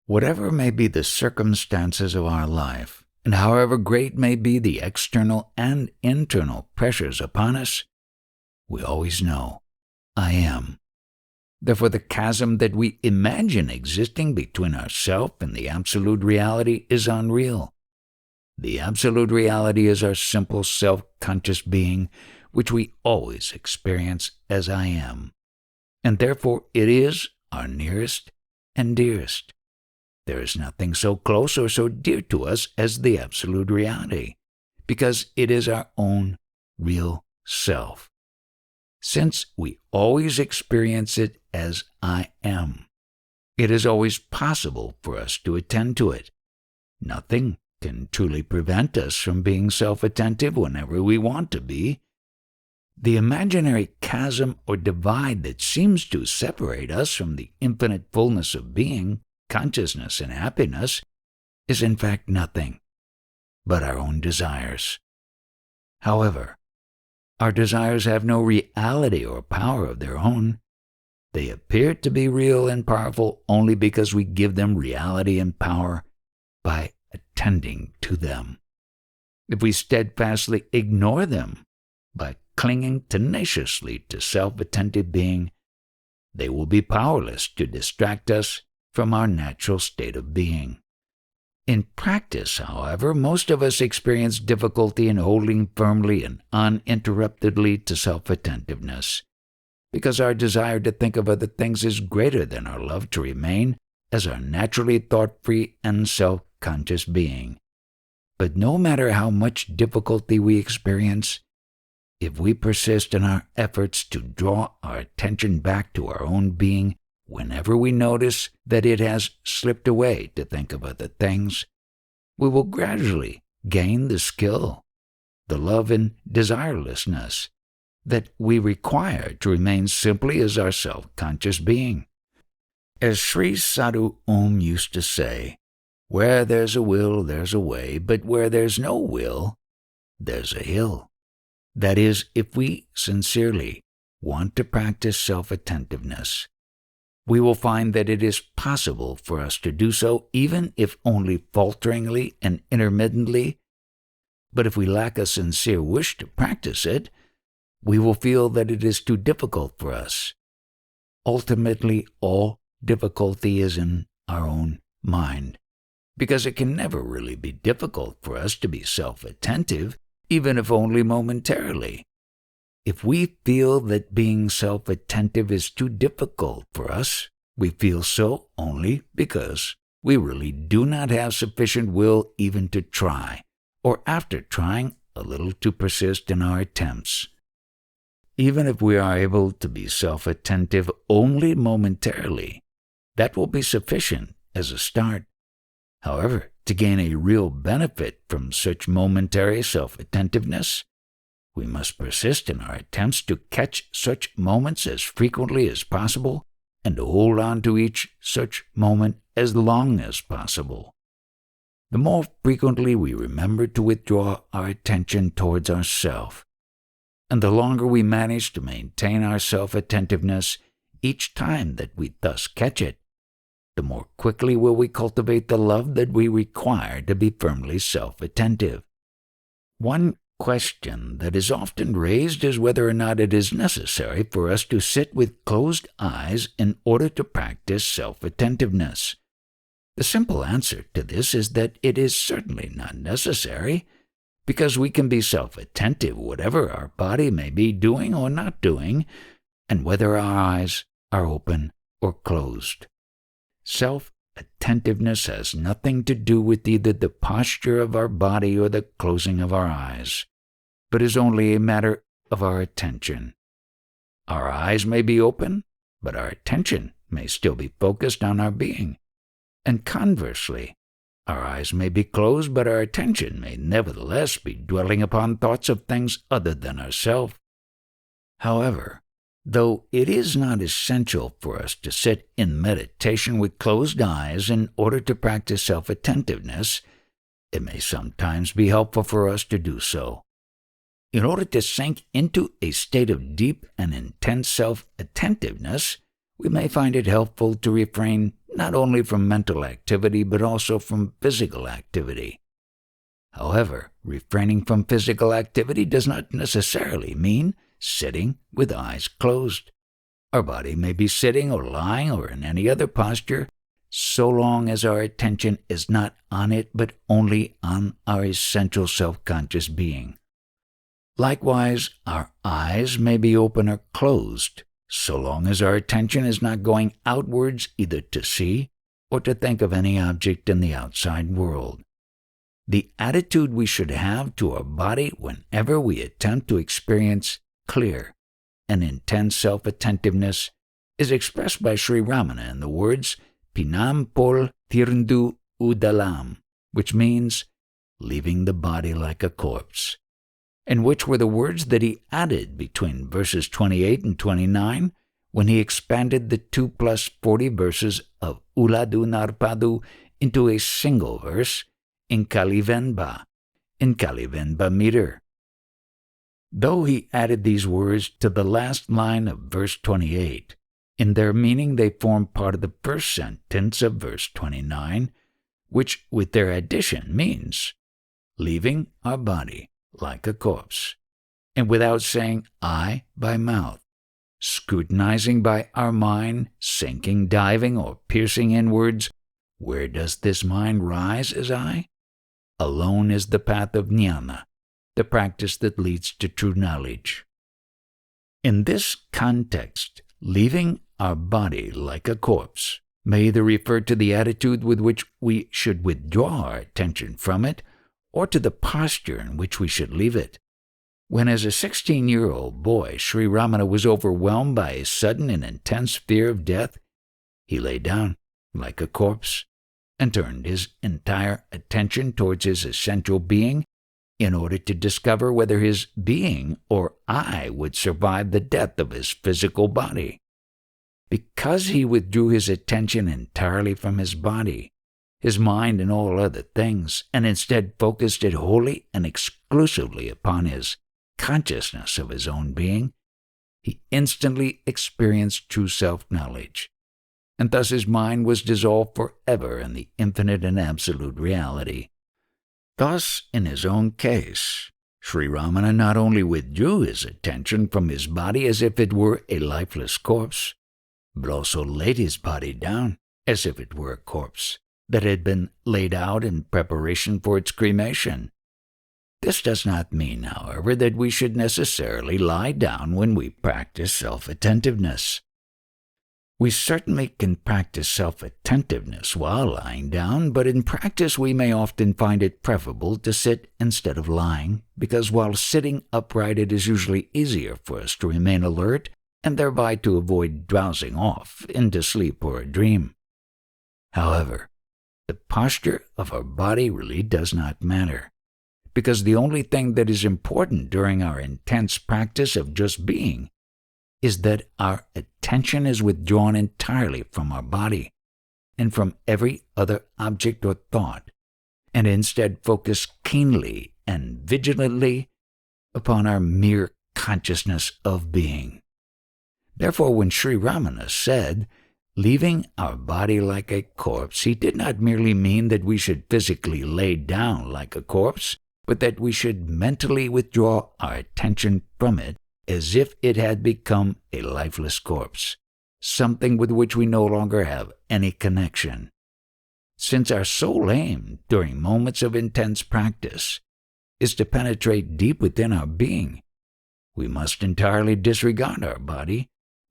Whatever may be the circumstances of our life, and however great may be the external and internal pressures upon us, we always know, I am. Therefore, the chasm that we imagine existing between ourself and the absolute reality is unreal. The absolute reality is our simple self-conscious being, which we always experience as I am. And therefore, it is our nearest and dearest. There is nothing so close or so dear to us as the absolute reality, because it is our own real self. Since we always experience it as I am, it is always possible for us to attend to it. Nothing can truly prevent us from being self-attentive whenever we want to be. The imaginary chasm or divide that seems to separate us from the infinite fullness of being, consciousness, and happiness is in fact nothing but our own desires. However, our desires have no reality or power of their own. They appear to be real and powerful only because we give them reality and power by attending to them. If we steadfastly ignore them by clinging tenaciously to self-attentive being, they will be powerless to distract us from our natural state of being. In practice, however, most of us experience difficulty in holding firmly and uninterruptedly to self-attentiveness, because our desire to think of other things is greater than our love to remain as our naturally thought-free and self-conscious being. But no matter how much difficulty we experience, if we persist in our efforts to draw our attention back to our own being whenever we notice that it has slipped away to think of other things, we will gradually gain the skill, the love and desirelessness that we require to remain simply as our self-conscious being. As Sri Sadhu Om used to say, where there's a will, there's a way, but where there's no will, there's a hill. That is, if we sincerely want to practice self-attentiveness, we will find that it is possible for us to do so, even if only falteringly and intermittently. But if we lack a sincere wish to practice it, we will feel that it is too difficult for us. Ultimately, all difficulty is in our own mind, because it can never really be difficult for us to be self-attentive, even if only momentarily. If we feel that being self-attentive is too difficult for us, we feel so only because we really do not have sufficient will even to try, or after trying a little to persist in our attempts. Even if we are able to be self-attentive only momentarily, that will be sufficient as a start. However, to gain a real benefit from such momentary self-attentiveness, we must persist in our attempts to catch such moments as frequently as possible and to hold on to each such moment as long as possible. The more frequently we remember to withdraw our attention towards ourself, and the longer we manage to maintain our self-attentiveness each time that we thus catch it, the more quickly will we cultivate the love that we require to be firmly self-attentive. One question that is often raised is whether or not it is necessary for us to sit with closed eyes in order to practice self-attentiveness. The simple answer to this is that it is certainly not necessary, because we can be self-attentive whatever our body may be doing or not doing, and whether our eyes are open or closed. Self-attentiveness has nothing to do with either the posture of our body or the closing of our eyes, but is only a matter of our attention. Our eyes may be open, but our attention may still be focused on our being. And conversely, our eyes may be closed, but our attention may nevertheless be dwelling upon thoughts of things other than ourselves. However, though it is not essential for us to sit in meditation with closed eyes in order to practice self-attentiveness, it may sometimes be helpful for us to do so. In order to sink into a state of deep and intense self-attentiveness, we may find it helpful to refrain not only from mental activity but also from physical activity. However, refraining from physical activity does not necessarily mean sitting with eyes closed. Our body may be sitting or lying or in any other posture, so long as our attention is not on it but only on our essential self-conscious being. Likewise, our eyes may be open or closed, so long as our attention is not going outwards either to see or to think of any object in the outside world. The attitude we should have to our body whenever we attempt to experience clear and intense self-attentiveness is expressed by Sri Ramana in the words Pinam pol tirndu udalam, which means leaving the body like a corpse, and which were the words that he added between verses 28 and 29 when he expanded the 2 plus 40 verses of Uladu Narpadu into a single verse in Kalivenba meter. Though he added these words to the last line of verse 28, in their meaning they form part of the first sentence of verse 29, which with their addition means leaving our body like a corpse, and without saying I by mouth, scrutinizing by our mind, sinking, diving, or piercing inwards, where does this mind rise as I? Alone is the path of jnana, the practice that leads to true knowledge. In this context, leaving our body like a corpse may either refer to the attitude with which we should withdraw our attention from it, or to the posture in which we should leave it. When as a 16-year-old boy Sri Ramana was overwhelmed by a sudden and intense fear of death, he lay down like a corpse and turned his entire attention towards his essential being in order to discover whether his being or I would survive the death of his physical body. Because he withdrew his attention entirely from his body, his mind and all other things, and instead focused it wholly and exclusively upon his consciousness of his own being, he instantly experienced true self-knowledge, and thus his mind was dissolved forever in the infinite and absolute reality. Thus, in his own case, Sri Ramana not only withdrew his attention from his body as if it were a lifeless corpse, but also laid his body down as if it were a corpse that had been laid out in preparation for its cremation. This does not mean, however, that we should necessarily lie down when we practice self-attentiveness. We certainly can practice self-attentiveness while lying down, but in practice we may often find it preferable to sit instead of lying, because while sitting upright it is usually easier for us to remain alert and thereby to avoid drowsing off into sleep or a dream. However, the posture of our body really does not matter, because the only thing that is important during our intense practice of just being is that our attention is withdrawn entirely from our body and from every other object or thought, and instead focus keenly and vigilantly upon our mere consciousness of being. Therefore, when Sri Ramana said, leaving our body like a corpse, he did not merely mean that we should physically lay down like a corpse, but that we should mentally withdraw our attention from it as if it had become a lifeless corpse, something with which we no longer have any connection. Since our sole aim during moments of intense practice is to penetrate deep within our being, we must entirely disregard our body,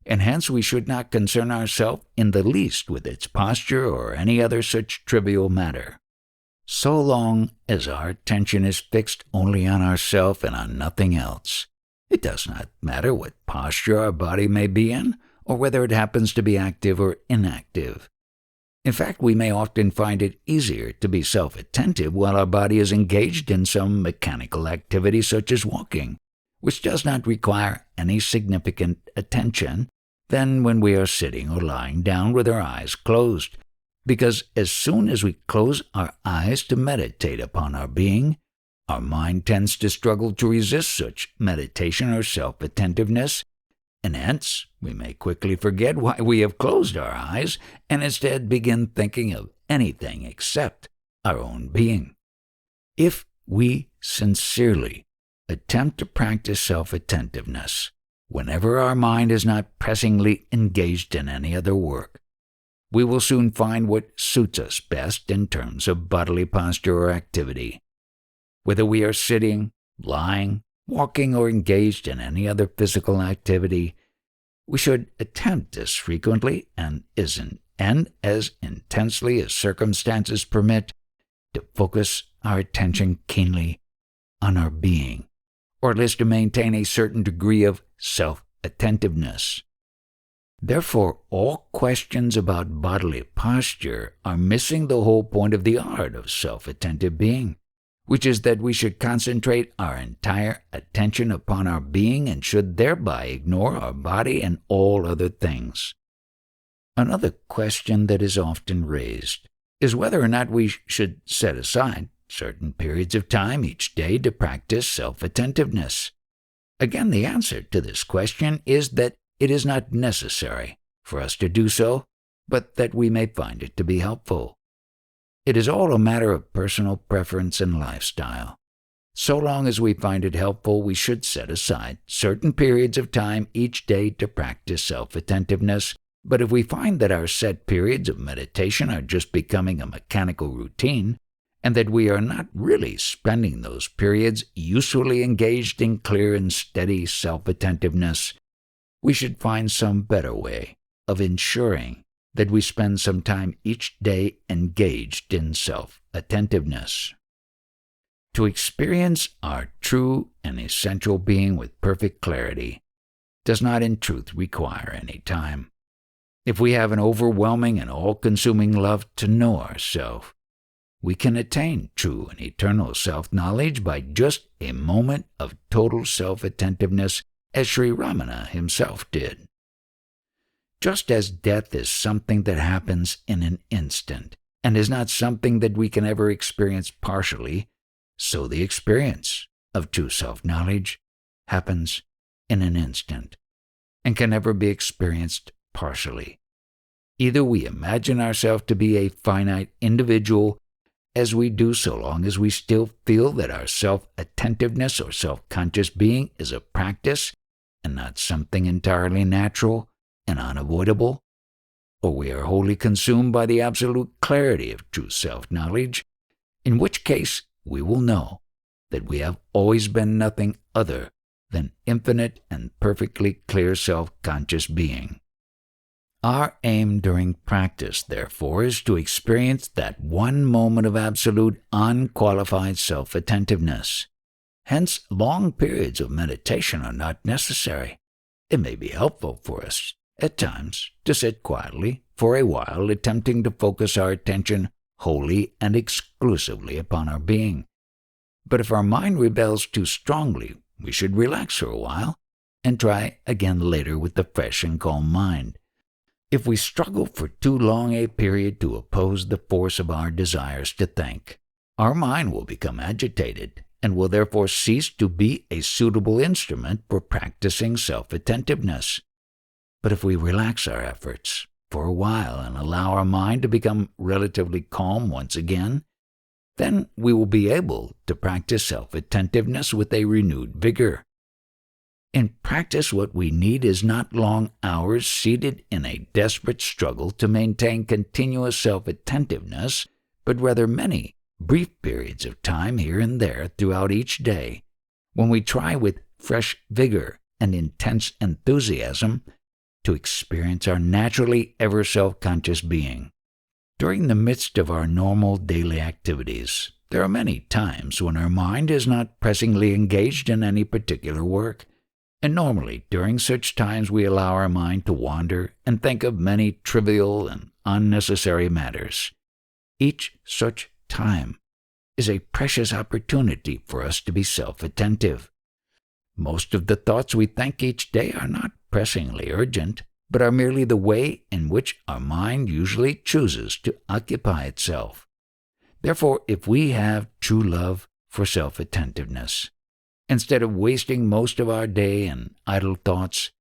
and hence we should not concern ourselves in the least with its posture or any other such trivial matter. So long as our attention is fixed only on ourself and on nothing else, it does not matter what posture our body may be in, or whether it happens to be active or inactive. In fact, we may often find it easier to be self-attentive while our body is engaged in some mechanical activity such as walking, which does not require any significant attention, than when we are sitting or lying down with our eyes closed, because as soon as we close our eyes to meditate upon our being, our mind tends to struggle to resist such meditation or self-attentiveness, and hence we may quickly forget why we have closed our eyes and instead begin thinking of anything except our own being. If we sincerely attempt to practice self-attentiveness whenever our mind is not pressingly engaged in any other work, we will soon find what suits us best in terms of bodily posture or activity. Whether we are sitting, lying, walking, or engaged in any other physical activity, we should attempt as frequently and as intensely as circumstances permit to focus our attention keenly on our being, or at least to maintain a certain degree of self-attentiveness. Therefore, all questions about bodily posture are missing the whole point of the art of self-attentive being, which is that we should concentrate our entire attention upon our being and should thereby ignore our body and all other things. Another question that is often raised is whether or not we should set aside certain periods of time each day to practice self-attentiveness. Again, the answer to this question is that it is not necessary for us to do so, but that we may find it to be helpful. It is all a matter of personal preference and lifestyle. So long as we find it helpful, we should set aside certain periods of time each day to practice self-attentiveness, but if we find that our set periods of meditation are just becoming a mechanical routine, and that we are not really spending those periods usefully engaged in clear and steady self-attentiveness, we should find some better way of ensuring that we spend some time each day engaged in self-attentiveness. To experience our true and essential being with perfect clarity does not in truth require any time. If we have an overwhelming and all-consuming love to know ourselves, we can attain true and eternal self-knowledge by just a moment of total self-attentiveness, as Sri Ramana himself did. Just as death is something that happens in an instant and is not something that we can ever experience partially, so the experience of true self-knowledge happens in an instant and can never be experienced partially. Either we imagine ourselves to be a finite individual, as we do so long as we still feel that our self-attentiveness or self-conscious being is a practice and not something entirely natural and unavoidable, or we are wholly consumed by the absolute clarity of true self-knowledge, in which case we will know that we have always been nothing other than infinite and perfectly clear self-conscious being. Our aim during practice, therefore, is to experience that one moment of absolute, unqualified self-attentiveness. Hence, long periods of meditation are not necessary. It may be helpful for us, at times, to sit quietly for a while, attempting to focus our attention wholly and exclusively upon our being. But if our mind rebels too strongly, we should relax for a while and try again later with the fresh and calm mind. If we struggle for too long a period to oppose the force of our desires to think, our mind will become agitated and will therefore cease to be a suitable instrument for practicing self-attentiveness. But if we relax our efforts for a while and allow our mind to become relatively calm once again, Then we will be able to practice self-attentiveness with a renewed vigor. In practice, what we need is not long hours seated in a desperate struggle to maintain continuous self-attentiveness, but rather many brief periods of time here and there throughout each day, when we try with fresh vigor and intense enthusiasm to experience our naturally ever self-conscious being. During the midst of our normal daily activities, there are many times when our mind is not pressingly engaged in any particular work, and normally during such times we allow our mind to wander and think of many trivial and unnecessary matters. Each such time is a precious opportunity for us to be self-attentive. Most of the thoughts we think each day are not pressingly urgent, but are merely the way in which our mind usually chooses to occupy itself. Therefore, if we have true love for self-attentiveness, instead of wasting most of our day in idle thoughts,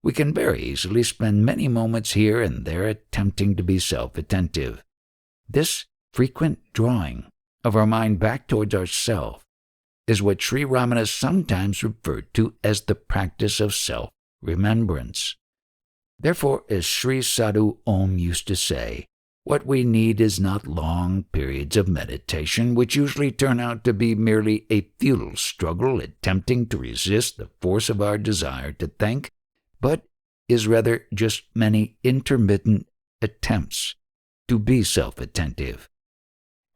we can very easily spend many moments here and there attempting to be self-attentive. This frequent drawing of our mind back towards ourself is what Sri Ramana sometimes referred to as the practice of self-remembrance. Therefore, as Sri Sadhu Om used to say, what we need is not long periods of meditation, which usually turn out to be merely a futile struggle attempting to resist the force of our desire to think, but is rather just many intermittent attempts to be self-attentive.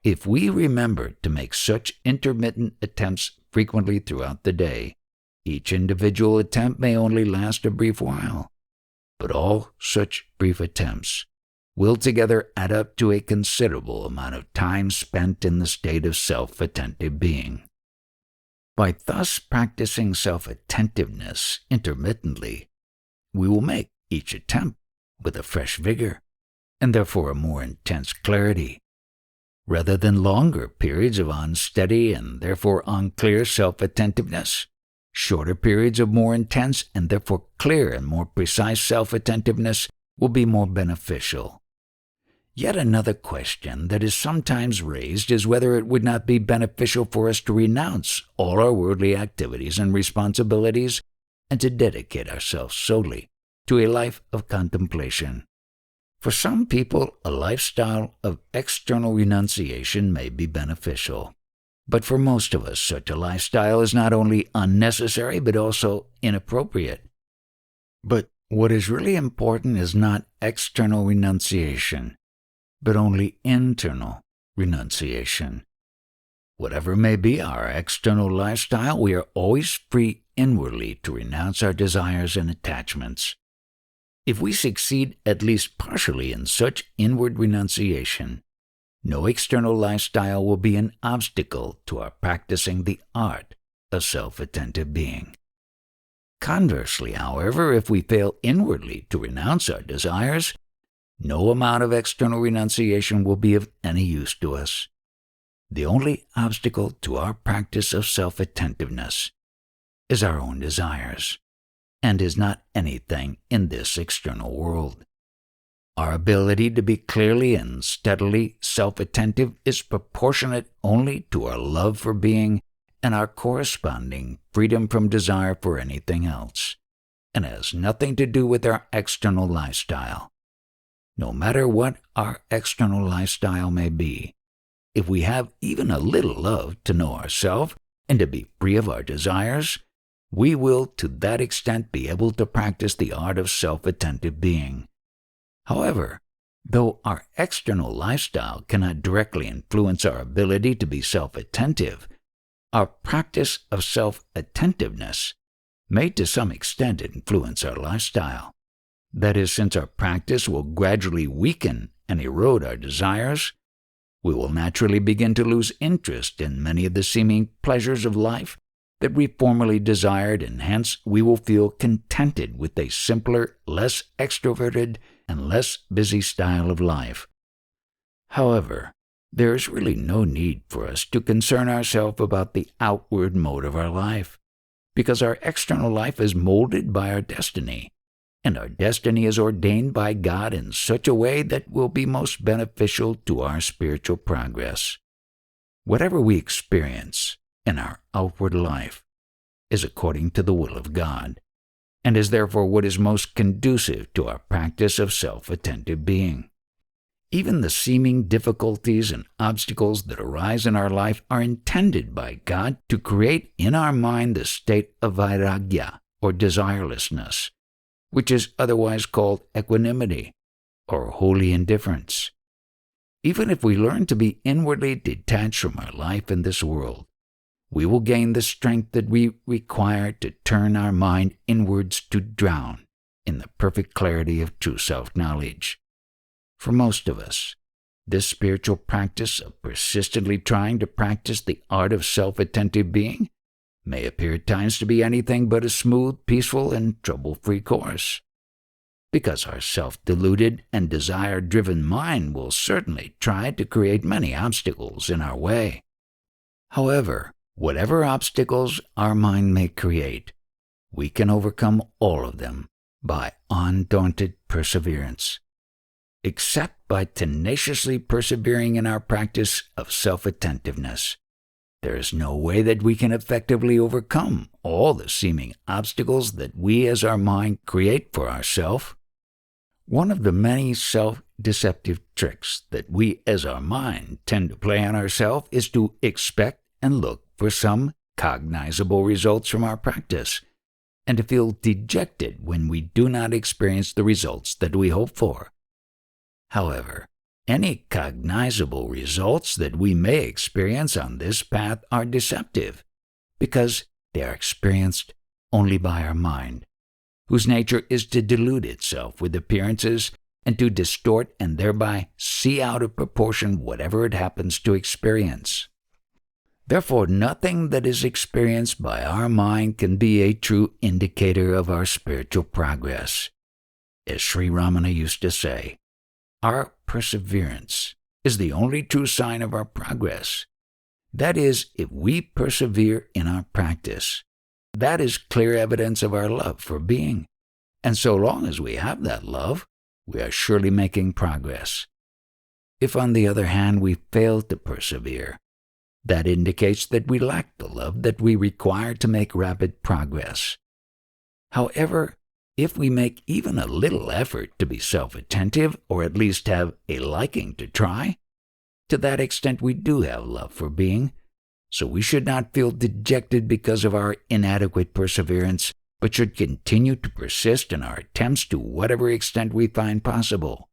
If we remember to make such intermittent attempts frequently throughout the day, each individual attempt may only last a brief while, but all such brief attempts will together add up to a considerable amount of time spent in the state of self-attentive being. By thus practicing self-attentiveness intermittently, we will make each attempt with a fresh vigor, and therefore a more intense clarity, rather than longer periods of unsteady and therefore unclear self-attentiveness. Shorter periods of more intense and therefore clear and more precise self-attentiveness will be more beneficial. Yet another question that is sometimes raised is whether it would not be beneficial for us to renounce all our worldly activities and responsibilities and to dedicate ourselves solely to a life of contemplation. For some people, a lifestyle of external renunciation may be beneficial. But for most of us, such a lifestyle is not only unnecessary but also inappropriate. But what is really important is not external renunciation, but only internal renunciation. Whatever may be our external lifestyle, we are always free inwardly to renounce our desires and attachments. If we succeed at least partially in such inward renunciation, no external lifestyle will be an obstacle to our practicing the art of self-attentive being. Conversely, however, if we fail inwardly to renounce our desires, no amount of external renunciation will be of any use to us. The only obstacle to our practice of self-attentiveness is our own desires, and is not anything in this external world. Our ability to be clearly and steadily self-attentive is proportionate only to our love for being and our corresponding freedom from desire for anything else, and has nothing to do with our external lifestyle. No matter what our external lifestyle may be, if we have even a little love to know ourselves and to be free of our desires, we will to that extent be able to practice the art of self-attentive being. However, though our external lifestyle cannot directly influence our ability to be self-attentive, our practice of self-attentiveness may to some extent influence our lifestyle. That is, since our practice will gradually weaken and erode our desires, we will naturally begin to lose interest in many of the seeming pleasures of life that we formerly desired, and hence we will feel contented with a simpler, less extroverted, and less busy style of life. However, there is really no need for us to concern ourselves about the outward mode of our life, because our external life is molded by our destiny, and our destiny is ordained by God in such a way that will be most beneficial to our spiritual progress. Whatever we experience in our outward life is according to the will of God, and is therefore what is most conducive to our practice of self-attentive being. Even the seeming difficulties and obstacles that arise in our life are intended by God to create in our mind the state of vairagya, or desirelessness, which is otherwise called equanimity, or holy indifference. Even if we learn to be inwardly detached from our life in this world, we will gain the strength that we require to turn our mind inwards to drown in the perfect clarity of true self-knowledge. For most of us, this spiritual practice of persistently trying to practice the art of self-attentive being may appear at times to be anything but a smooth, peaceful, and trouble-free course, because our self-deluded and desire-driven mind will certainly try to create many obstacles in our way. However, whatever obstacles our mind may create, we can overcome all of them by undaunted perseverance. Except by tenaciously persevering in our practice of self-attentiveness, there is no way that we can effectively overcome all the seeming obstacles that we as our mind create for ourselves. One of the many self-deceptive tricks that we as our mind tend to play on ourselves is to expect and look for some cognizable results from our practice, and to feel dejected when we do not experience the results that we hope for. However, any cognizable results that we may experience on this path are deceptive, because they are experienced only by our mind, whose nature is to delude itself with appearances and to distort and thereby see out of proportion whatever it happens to experience. Therefore, nothing that is experienced by our mind can be a true indicator of our spiritual progress. As Sri Ramana used to say, our perseverance is the only true sign of our progress. That is, if we persevere in our practice, that is clear evidence of our love for being. And so long as we have that love, we are surely making progress. If, on the other hand, we fail to persevere, that indicates that we lack the love that we require to make rapid progress. However, if we make even a little effort to be self-attentive, or at least have a liking to try, to that extent we do have love for being, so we should not feel dejected because of our inadequate perseverance, but should continue to persist in our attempts to whatever extent we find possible.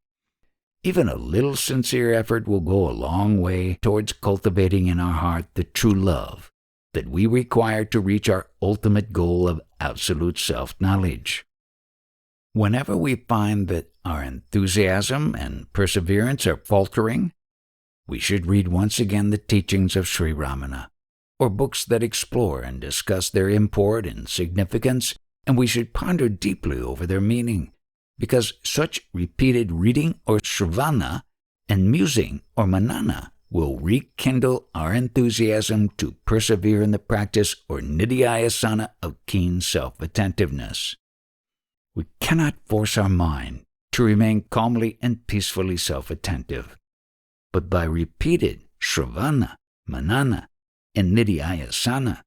Even a little sincere effort will go a long way towards cultivating in our heart the true love that we require to reach our ultimate goal of absolute self-knowledge. Whenever we find that our enthusiasm and perseverance are faltering, we should read once again the teachings of Sri Ramana, or books that explore and discuss their import and significance, and we should ponder deeply over their meaning, because such repeated reading or shravana and musing or manana will rekindle our enthusiasm to persevere in the practice or nidhyayasana of keen self-attentiveness. We cannot force our mind to remain calmly and peacefully self-attentive, but by repeated shravana, manana, and nidhyayasana,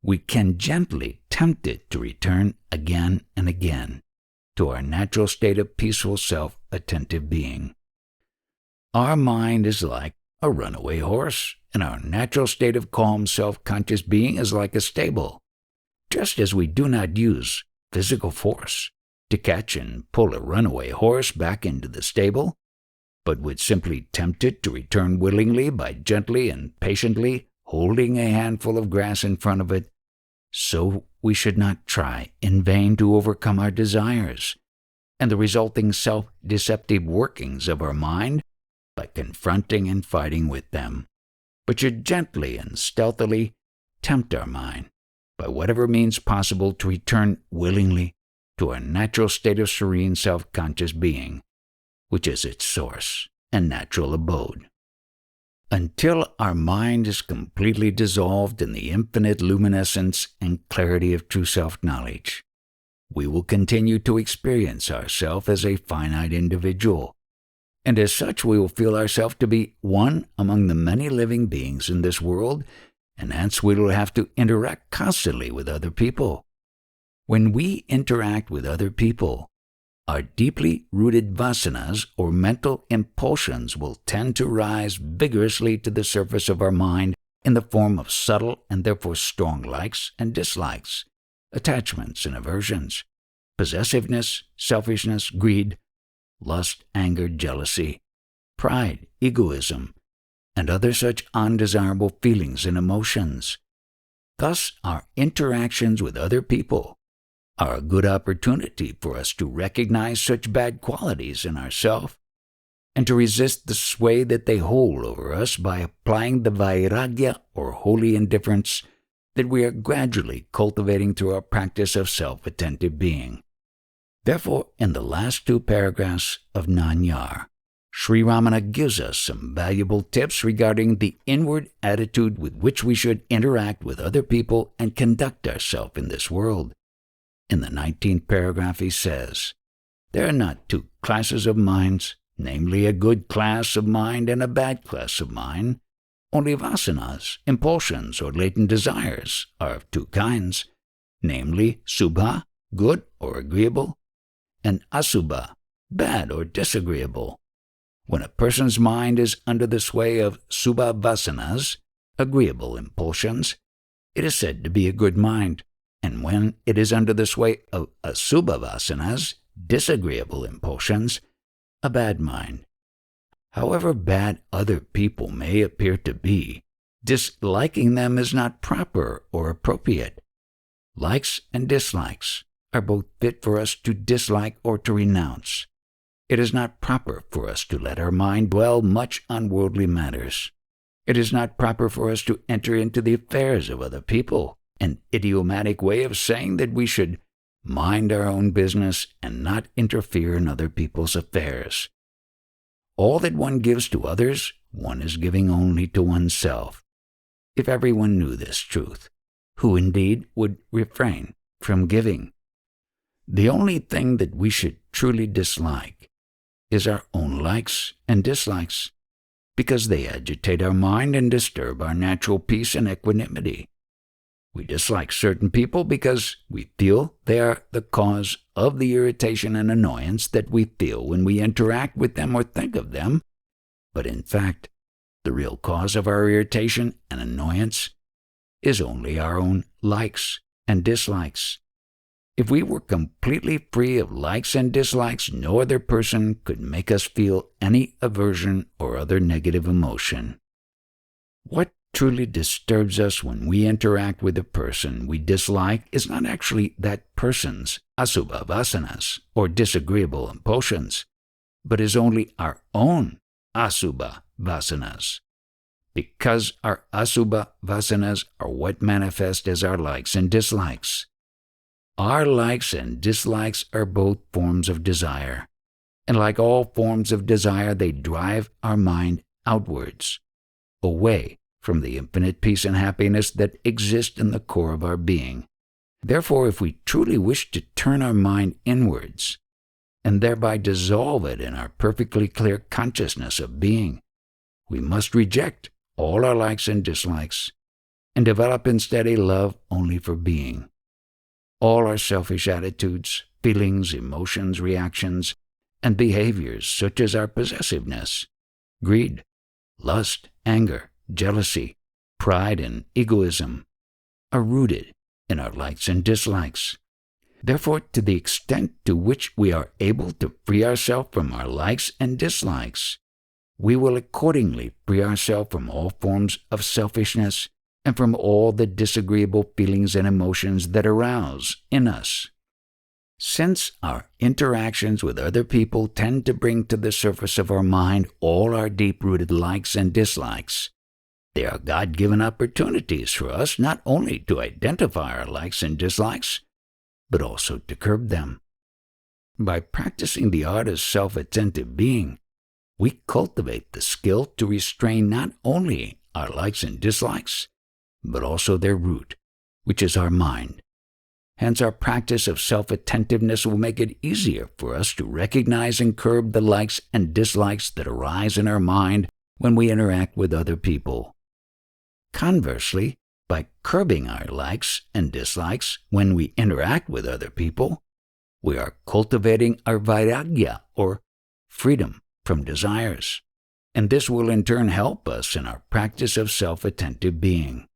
we can gently tempt it to return again and again to our natural state of peaceful self-attentive being. Our mind is like a runaway horse, and our natural state of calm self-conscious being is like a stable. Just as we do not use physical force to catch and pull a runaway horse back into the stable, but would simply tempt it to return willingly by gently and patiently holding a handful of grass in front of it, so we should not try in vain to overcome our desires and the resulting self-deceptive workings of our mind by confronting and fighting with them, but should gently and stealthily tempt our mind by whatever means possible to return willingly to our natural state of serene self-conscious being, which is its source and natural abode. Until our mind is completely dissolved in the infinite luminescence and clarity of true self-knowledge, we will continue to experience ourselves as a finite individual, and as such we will feel ourselves to be one among the many living beings in this world, and hence we will have to interact constantly with other people. When we interact with other people, our deeply rooted vasanas, or mental impulsions, will tend to rise vigorously to the surface of our mind in the form of subtle and therefore strong likes and dislikes, attachments and aversions, possessiveness, selfishness, greed, lust, anger, jealousy, pride, egoism, and other such undesirable feelings and emotions. Thus, our interactions with other people are a good opportunity for us to recognize such bad qualities in ourselves and to resist the sway that they hold over us by applying the vairagya, or holy indifference, that we are gradually cultivating through our practice of self-attentive being. Therefore, in the last 2 paragraphs of Nanyar, Sri Ramana gives us some valuable tips regarding the inward attitude with which we should interact with other people and conduct ourselves in this world. In the 19th paragraph he says, "There are not 2 classes of minds, namely a good class of mind and a bad class of mind. Only vasanas, impulsions, or latent desires are of 2 kinds, namely subha, good or agreeable, and asubha, bad or disagreeable. When a person's mind is under the sway of subha vasanas, agreeable impulsions, it is said to be a good mind, and when it is under the sway of asubha vasanas, disagreeable impulsions, a bad mind. However bad other people may appear to be, disliking them is not proper or appropriate. Likes and dislikes are both fit for us to dislike or to renounce. It is not proper for us to let our mind dwell much on worldly matters. It is not proper for us to enter into the affairs of other people, an idiomatic way of saying that we should mind our own business and not interfere in other people's affairs. All that one gives to others, one is giving only to oneself. If everyone knew this truth, who indeed would refrain from giving? The only thing that we should truly dislike is our own likes and dislikes, because they agitate our mind and disturb our natural peace and equanimity. We dislike certain people because we feel they are the cause of the irritation and annoyance that we feel when we interact with them or think of them, but in fact, the real cause of our irritation and annoyance is only our own likes and dislikes. If we were completely free of likes and dislikes, no other person could make us feel any aversion or other negative emotion. What truly disturbs us when we interact with a person we dislike is not actually that person's asubha vasanas or disagreeable impulsions, but is only our own asubha vasanas. Because our asubha vasanas are what manifest as our likes and dislikes. Our likes and dislikes are both forms of desire, and like all forms of desire, they drive our mind outwards, away from the infinite peace and happiness that exist in the core of our being. Therefore, if we truly wish to turn our mind inwards, and thereby dissolve it in our perfectly clear consciousness of being, we must reject all our likes and dislikes, and develop instead a love only for being. All our selfish attitudes, feelings, emotions, reactions, and behaviors such as our possessiveness, greed, lust, anger, jealousy, pride, and egoism are rooted in our likes and dislikes. Therefore, to the extent to which we are able to free ourselves from our likes and dislikes, we will accordingly free ourselves from all forms of selfishness and from all the disagreeable feelings and emotions that arouse in us. Since our interactions with other people tend to bring to the surface of our mind all our deep-rooted likes and dislikes, they are God-given opportunities for us not only to identify our likes and dislikes, but also to curb them. By practicing the art of self-attentive being, we cultivate the skill to restrain not only our likes and dislikes, but also their root, which is our mind. Hence, our practice of self-attentiveness will make it easier for us to recognize and curb the likes and dislikes that arise in our mind when we interact with other people. Conversely, by curbing our likes and dislikes when we interact with other people, we are cultivating our vairagya, or freedom from desires, and this will in turn help us in our practice of self-attentive being.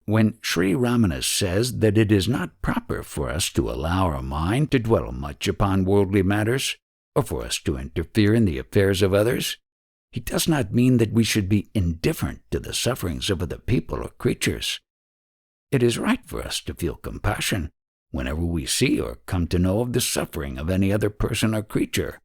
When Sri Ramana says that it is not proper for us to allow our mind to dwell much upon worldly matters, or for us to interfere in the affairs of others, he does not mean that we should be indifferent to the sufferings of other people or creatures. It is right for us to feel compassion whenever we see or come to know of the suffering of any other person or creature,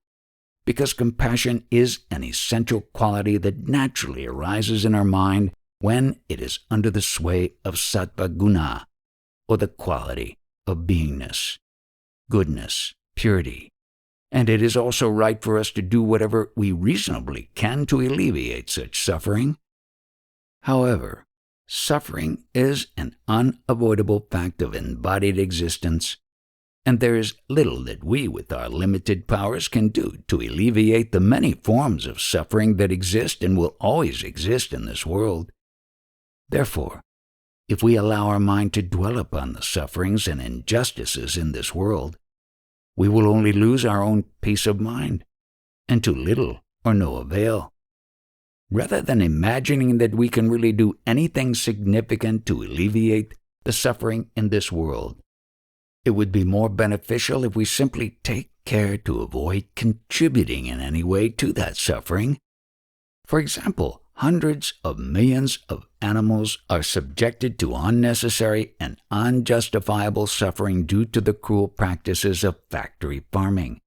because compassion is an essential quality that naturally arises in our mind when it is under the sway of sattva guna, or the quality of beingness, goodness, purity. And it is also right for us to do whatever we reasonably can to alleviate such suffering. However, suffering is an unavoidable fact of embodied existence, and there is little that we, with our limited powers, can do to alleviate the many forms of suffering that exist and will always exist in this world. Therefore, if we allow our mind to dwell upon the sufferings and injustices in this world, we will only lose our own peace of mind, and to little or no avail. Rather than imagining that we can really do anything significant to alleviate the suffering in this world, it would be more beneficial if we simply take care to avoid contributing in any way to that suffering. For example, hundreds of millions of animals are subjected to unnecessary and unjustifiable suffering due to the cruel practices of factory farming,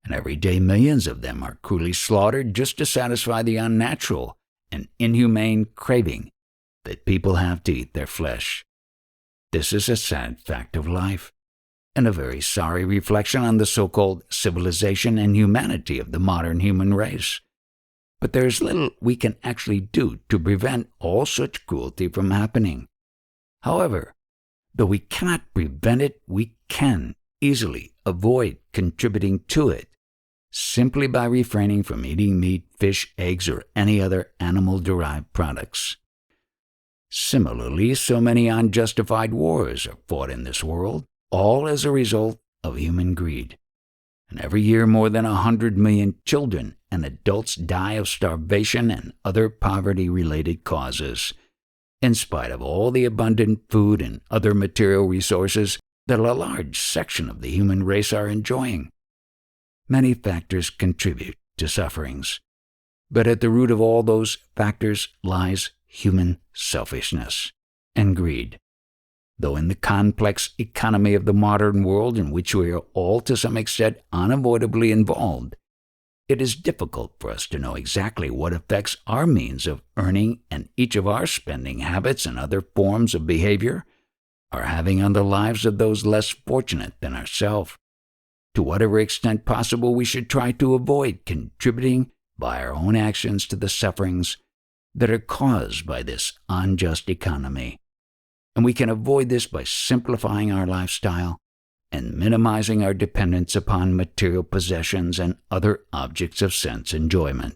and every day millions of them are cruelly slaughtered just to satisfy the unnatural and inhumane craving that people have to eat their flesh. This is a sad fact of life, and a very sorry reflection on the so-called civilization and humanity of the modern human race. But there is little we can actually do to prevent all such cruelty from happening. However, though we cannot prevent it, we can easily avoid contributing to it, simply by refraining from eating meat, fish, eggs, or any other animal-derived products. Similarly, so many unjustified wars are fought in this world, all as a result of human greed. And every year more than 100 million children and adults die of starvation and other poverty-related causes, in spite of all the abundant food and other material resources that a large section of the human race are enjoying. Many factors contribute to sufferings, but at the root of all those factors lies human selfishness and greed. Though in the complex economy of the modern world in which we are all to some extent unavoidably involved, it is difficult for us to know exactly what effects our means of earning and each of our spending habits and other forms of behavior are having on the lives of those less fortunate than ourselves. To whatever extent possible, we should try to avoid contributing by our own actions to the sufferings that are caused by this unjust economy. And we can avoid this by simplifying our lifestyle and minimizing our dependence upon material possessions and other objects of sense enjoyment.